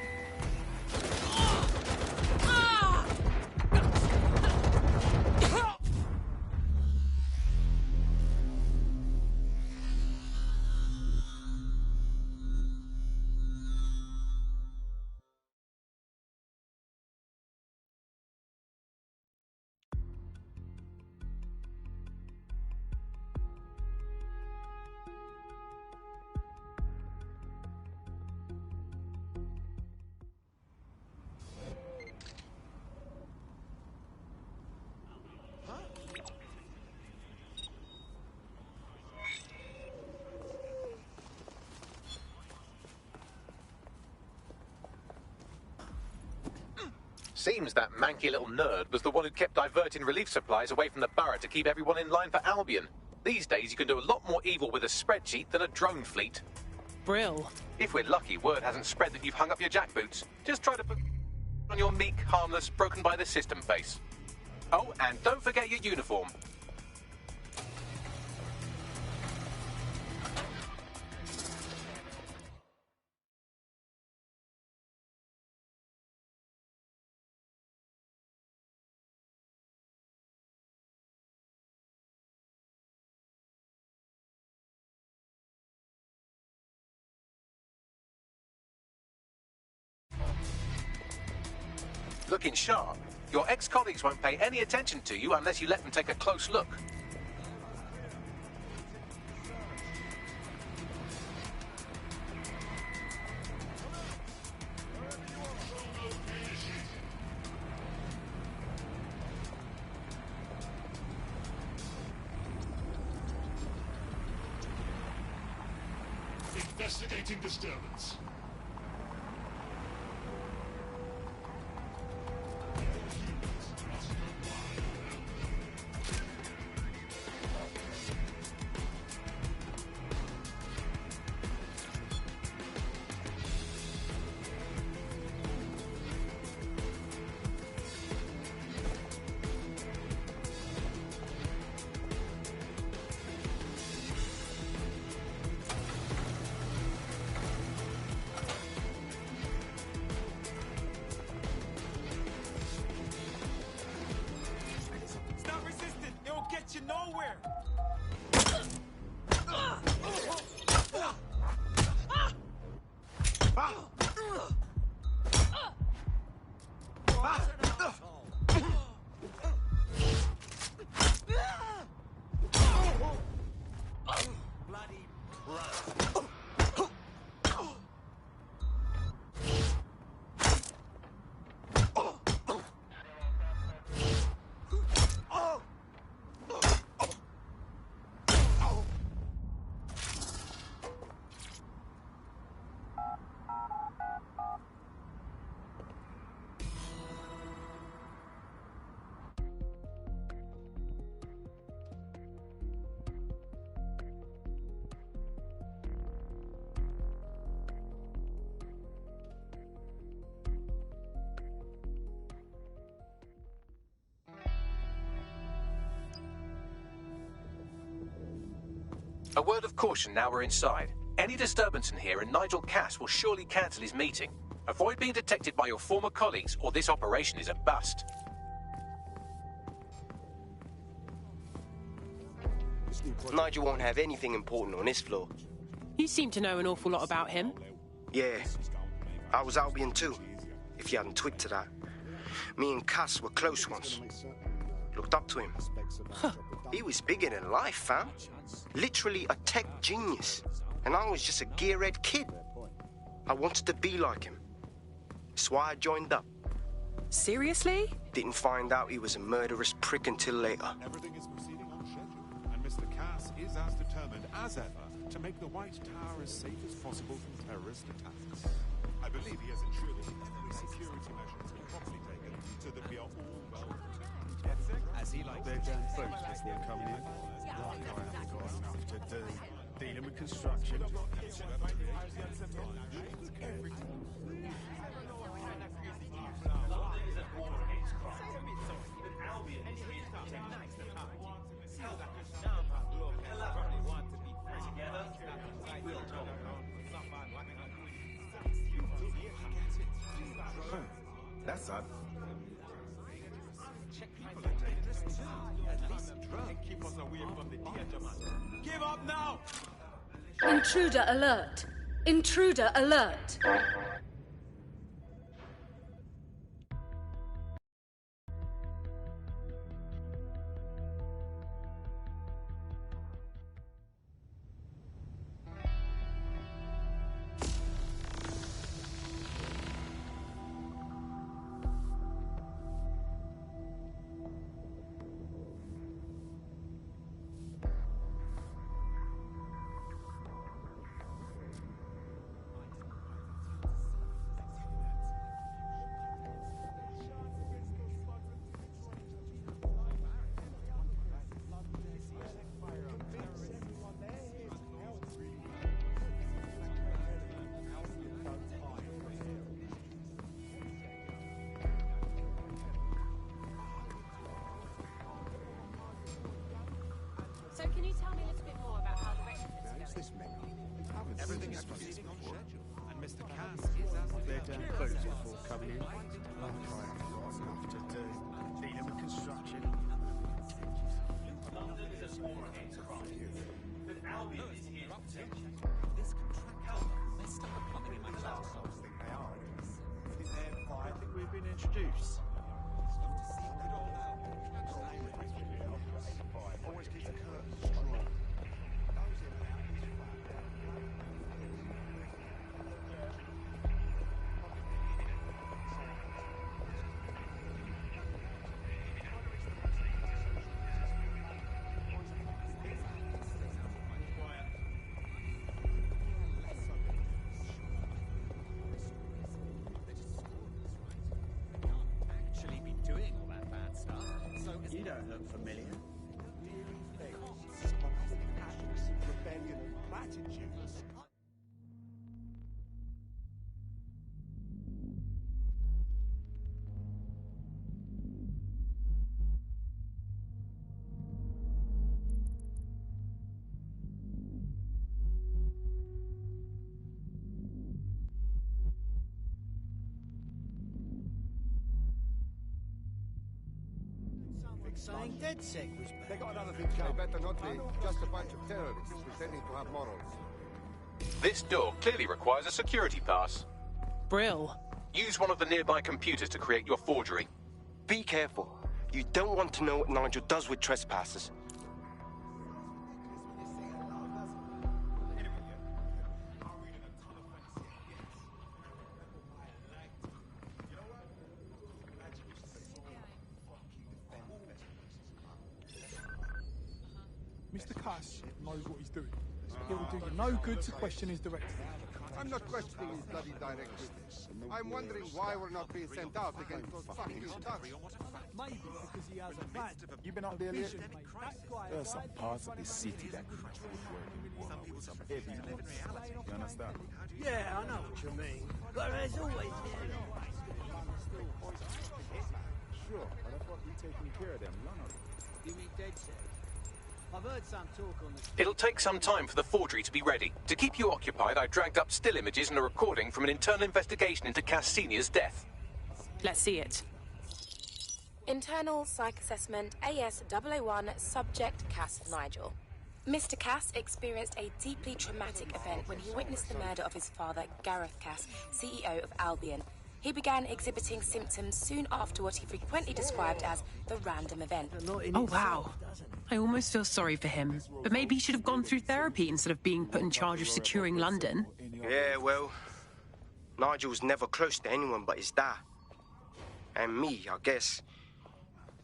Seems that manky little nerd was the one who kept diverting relief supplies away from the borough to keep everyone in line for Albion. These days you can do a lot more evil with a spreadsheet than a drone fleet. Brill. If we're lucky, word hasn't spread that you've hung up your jackboots. Just try to put on your meek, harmless, broken by the system face. Oh, and don't forget your uniform. Looking sharp. Your ex-colleagues won't pay any attention to you unless you let them take a close look. Investigating disturbance. You nowhere. A word of caution now we're inside. Any disturbance in here and Nigel Cass will surely cancel his meeting. Avoid being detected by your former colleagues or this operation is a bust. Nigel won't have anything important on this floor. You seem to know an awful lot about him. Yeah. I was Albion too, if you hadn't twigged to that. Me and Cass were close once. Looked up to him. Huh. He was bigger than life, fam. Literally a tech genius. And I was just a gearhead kid. I wanted to be like him. That's why I joined up. Seriously? Didn't find out he was a murderous prick until later. Everything is proceeding on schedule, and Mr. Cass is as determined as ever to make the White Tower as safe as possible from terrorist attacks. I believe he has ensured that every security measure has been properly taken so that we are all well protected. As he likes They're damn folks before coming in. Like I haven't got enough to do. Dealing with construction. That's odd. Give up now! Intruder alert! Intruder alert! this mega? Everything is proceeding on schedule, and Mr. Cass is as They're boots before coming in. Like I haven't got enough to do. Dealing with construction. I think we've been introduced. Always keep the curtains drawn. You don't look familiar. Rebellion and platitudes. Saying DedSec was back. They got another thing coming. They better not be. Just a bunch of terrorists pretending to have morals. This door clearly requires a security pass. Brill. Use one of the nearby computers to create your forgery. Be careful. You don't want to know what Nigel does with trespassers. Mr. Cass knows what he's doing. It will do you no good to question his directive. I'm not questioning his bloody directive. I'm wondering why we're not being sent out against those fucking thugs. Maybe because he has a plan. You've been up there lately? There are some parts of this city that could use working well with some heavy loads. You understand? Yeah, I know what you mean. But there's always... Sure, but I thought you'd taken care of them long ago. You mean DedSec? I've heard some talk on the... It'll take some time for the forgery to be ready. To keep you occupied, I dragged up still images and a recording from an internal investigation into Cass Sr.'s death. Let's see it. Internal Psych Assessment AS-001 Subject Cass Nigel. Mr. Cass experienced a deeply traumatic event when he witnessed the murder of his father, Gareth Cass, CEO of Albion. He began exhibiting symptoms soon after what he frequently described as the random event. Oh, wow. I almost feel sorry for him. But maybe he should have gone through therapy instead of being put in charge of securing London. Yeah, well, Nigel was never close to anyone but his dad. And me, I guess.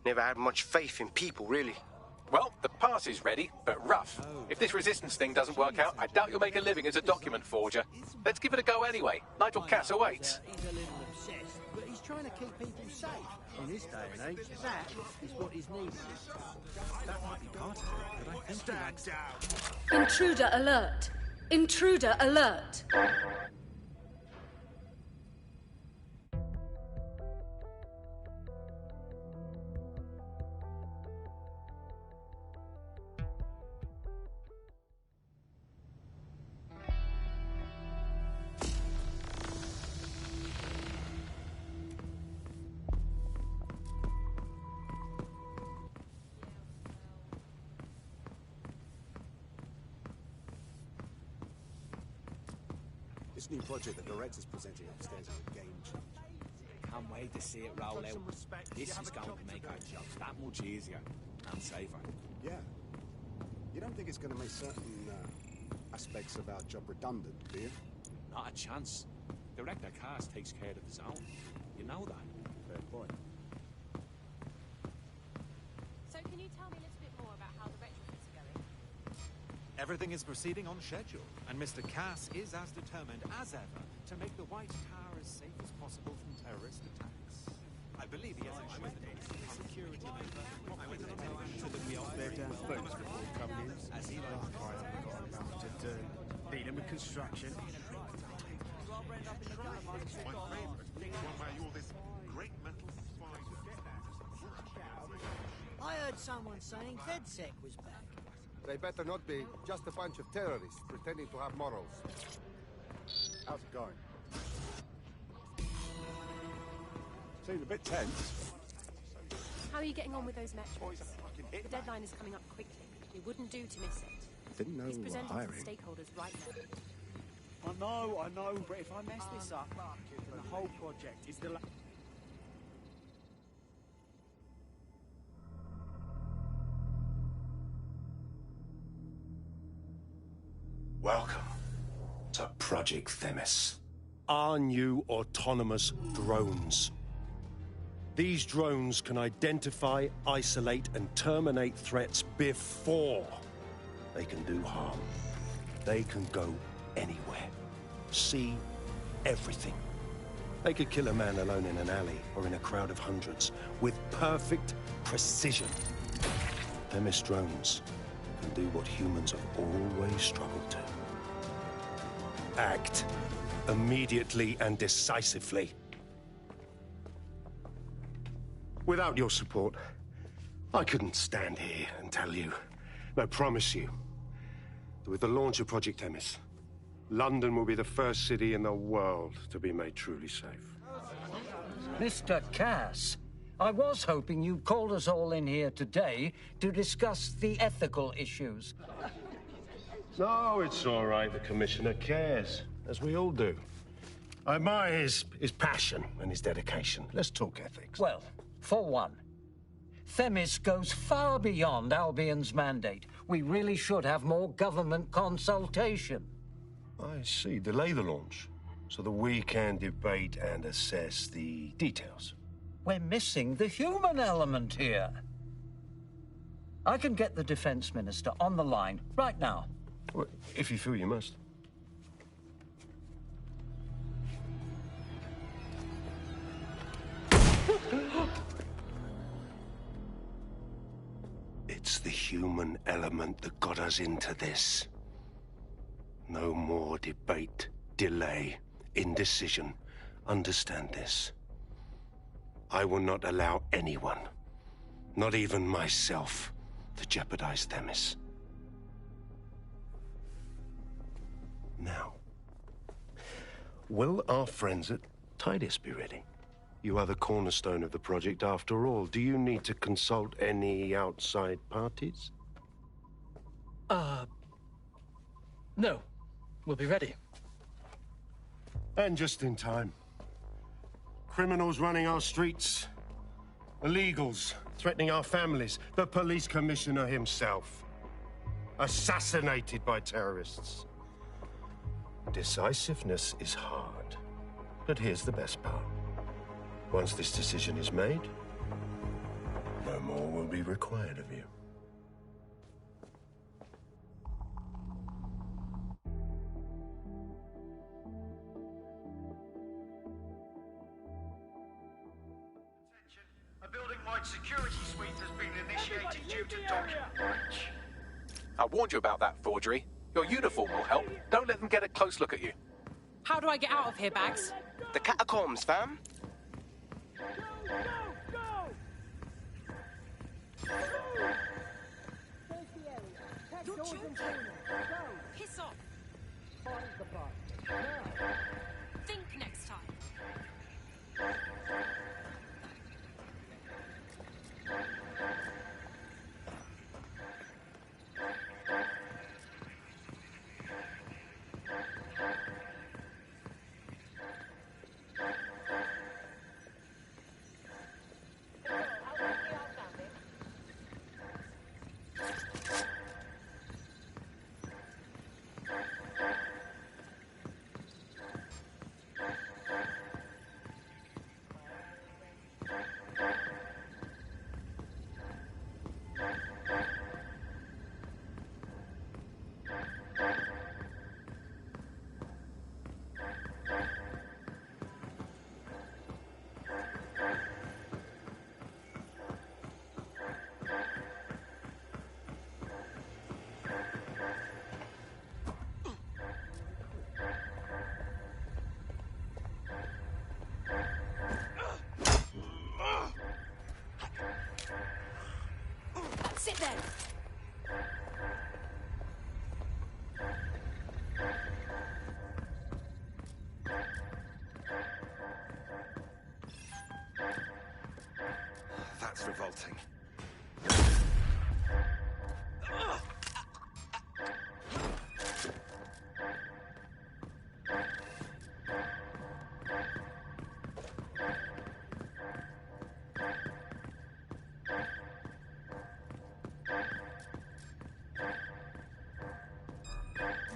Never had much faith in people, really. Well, the pass is ready, but rough. If this resistance thing doesn't work out, I doubt you'll make a living as a document forger. Let's give it a go anyway. Nigel Cass awaits. He's a little obsessed, but he's trying to keep people safe. In this day and age, that is what is needed. That might be part of it, but I think Stand down. Intruder alert! Intruder alert! This new project the director's presenting upstairs is a game changer. Can't wait to see it roll out. This is going to make our jobs that much easier and safer. Yeah. You don't think it's going to make certain aspects of our job redundant, do you? Not a chance. Director Cass takes care of his own. You know that. Fair point. So can you tell me a little bit more about how the retrofits are going? Everything is proceeding on schedule, and Mr. Cass is as determined as ever to make the White Tower as safe as possible from terrorist attacks. I believe he has ensured that any security measures Boots before coming in. as he Like likes. I haven't got enough to do. Dealing with construction. My favourite, one where you're this great metal spider. I heard someone saying DedSec was back. They better not be. Just a bunch of terrorists pretending to have morals. How's it going? Seemed a bit tense. How are you getting on with those metrics? The deadline is coming up quickly. It wouldn't do to miss it. Didn't know He's we were presenting to hiring. the stakeholders right now. I know, but if I mess this up, then the whole project is delayed. Welcome to Project Themis. Our new autonomous drones. These drones can identify, isolate, and terminate threats before they can do harm. They can go anywhere, see everything. They could kill a man alone in an alley or in a crowd of hundreds with perfect precision. Themis drones can do what humans have always struggled to. Act immediately and decisively. Without your support, I couldn't stand here and tell you, I promise you, that with the launch of Project Themis, London will be the first city in the world to be made truly safe. Mr. Cass, I was hoping you'd called us all in here today to discuss the ethical issues. No, it's all right. The Commissioner cares, as we all do. I admire his passion and his dedication. Let's talk ethics. Well, for one, Themis goes far beyond Albion's mandate. We really should have more government consultation. I see. Delay the launch so that we can debate and assess the details. We're missing the human element here. I can get the Defense Minister on the line right now. Well, if you feel you must. It's the human element that got us into this. No more debate, delay, indecision. Understand this. I will not allow anyone, not even myself, to jeopardize Themis. Now, will our friends at Tidus be ready? You are the cornerstone of the project after all. Do you need to consult any outside parties? No. We'll be ready. And just in time. Criminals running our streets. Illegals threatening our families. The police commissioner himself. Assassinated by terrorists. Decisiveness is hard. But here's the best part. Once this decision is made, no more will be required of you. A building-wide security sweep has been initiated due to document breach. I warned you about that forgery. Your uniform will help. Don't let them get a close look at you. How do I get out of here, Bags? The catacombs, fam. You're joking. Piss off. Think next time. Sit there.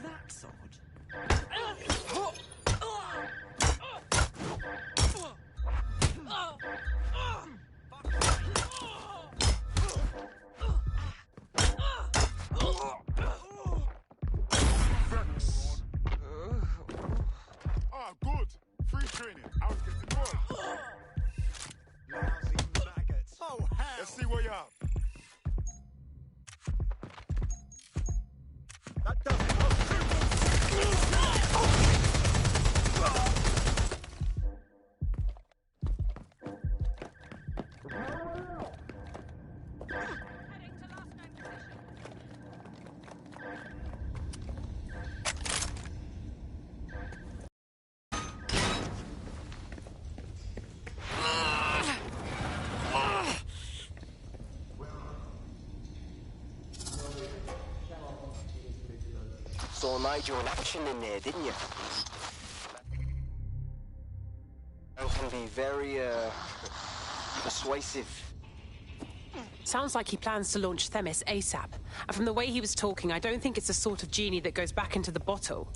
That's odd. Ah, good. Free training. I was getting bored. Lousy maggots. Oh, hell. Let's see what you have. That does it. Saw Nigel in action in there, didn't you? Man can be very, persuasive. Sounds like he plans to launch Themis ASAP. And from the way he was talking, I don't think it's the sort of genie that goes back into the bottle.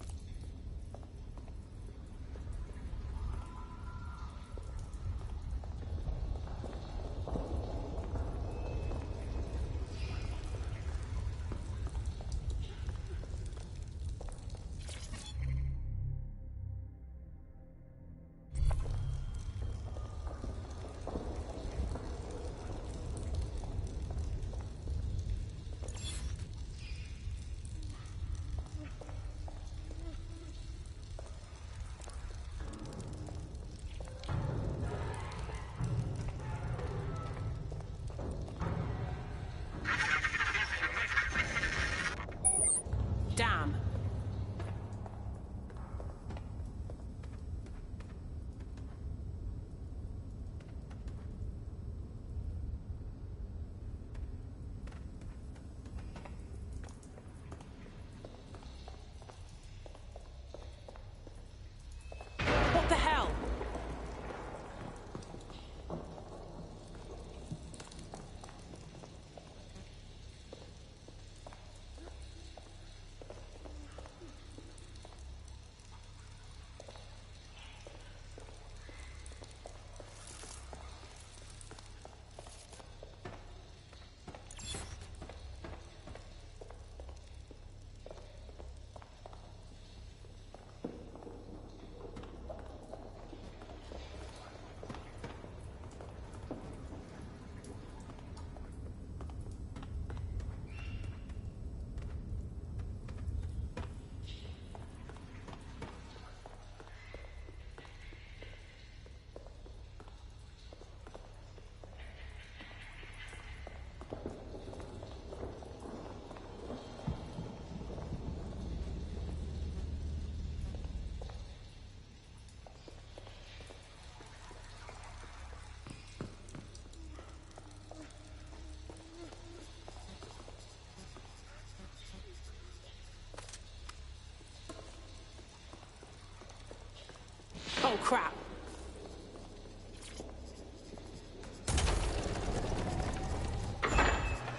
Damn. What the hell? Oh, crap.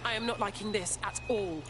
I am not liking this at all.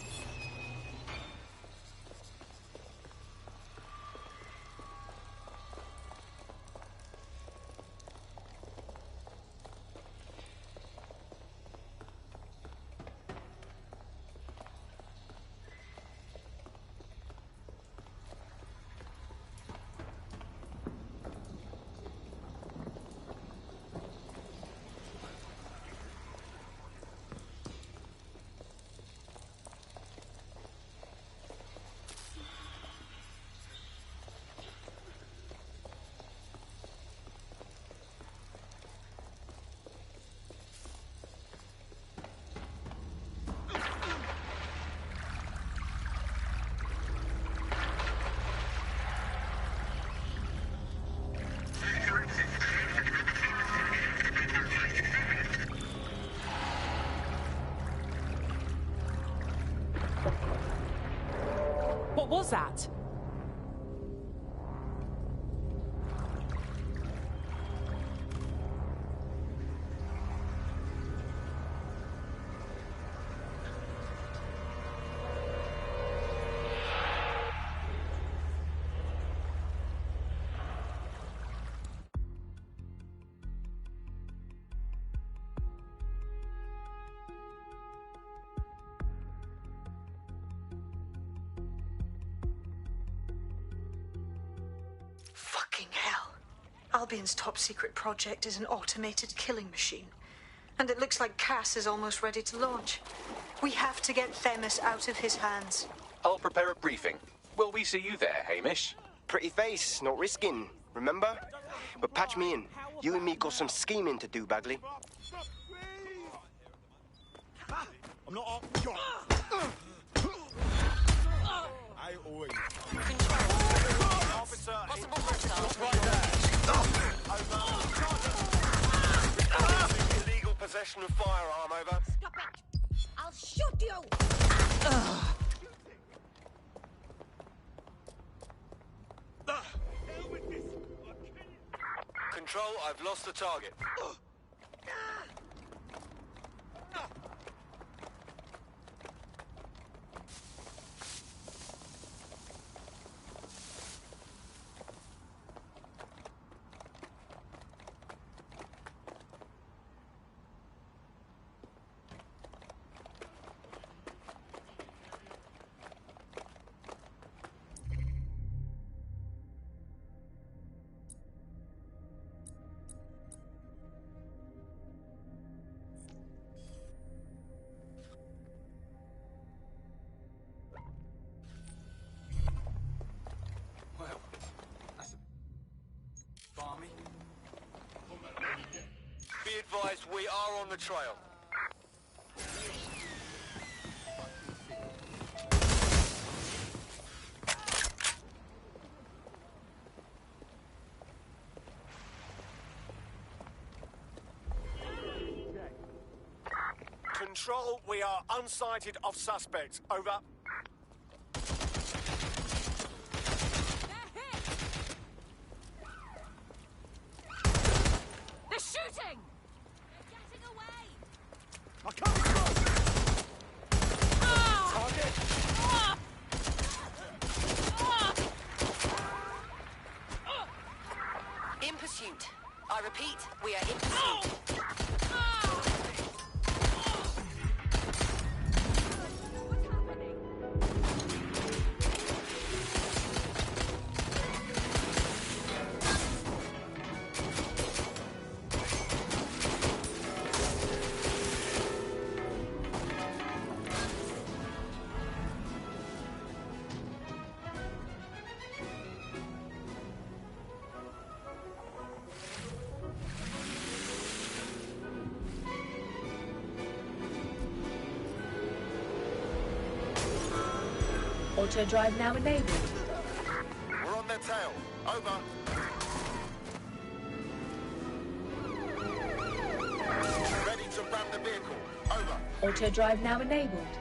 What was that? Fucking hell. Albion's top secret project is an automated killing machine. And it looks like Cass is almost ready to launch. We have to get Themis out of his hands. I'll prepare a briefing. Will we see you there, Hamish? Pretty face, not risking, remember? But patch me in. You and me got some scheming to do, Bagley. I'm not up. I always. Officer, possible hostile. Right there. Illegal possession of firearm, over. Stop it! I'll shoot you! Control, I've lost the target. Be advised, we are on the trail. Control, we are unsighted of suspects. Over. They're shooting! They're getting away! I'm coming through! Target! In pursuit. I repeat, we are in pursuit. Auto drive now enabled. We're on their tail. Over. Ready to ram the vehicle. Over. Auto drive now enabled.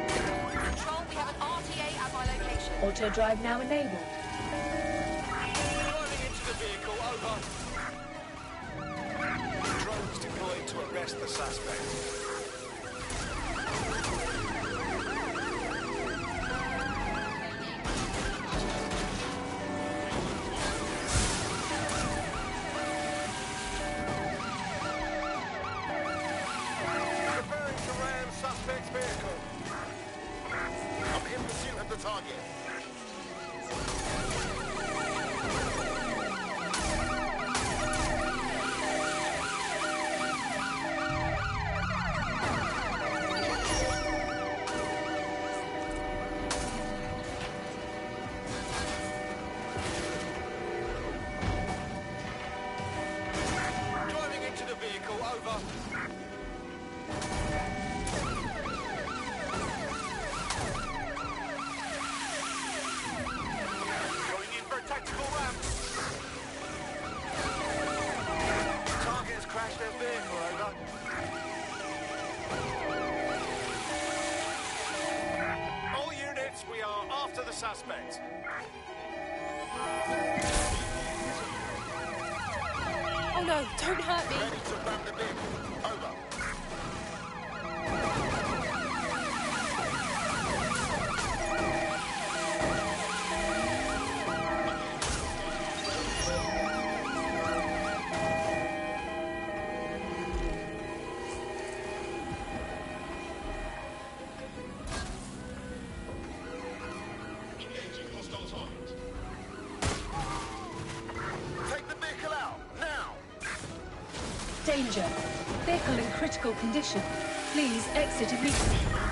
Control, we have an RTA at my location. Auto drive now enabled. Driving into the vehicle. Over. Drones deployed to arrest the suspect. Target. the suspect. Oh no, don't hurt me. Ready to ram the bin. Over. Take the vehicle out, now! Danger. Vehicle in critical condition. Please exit immediately.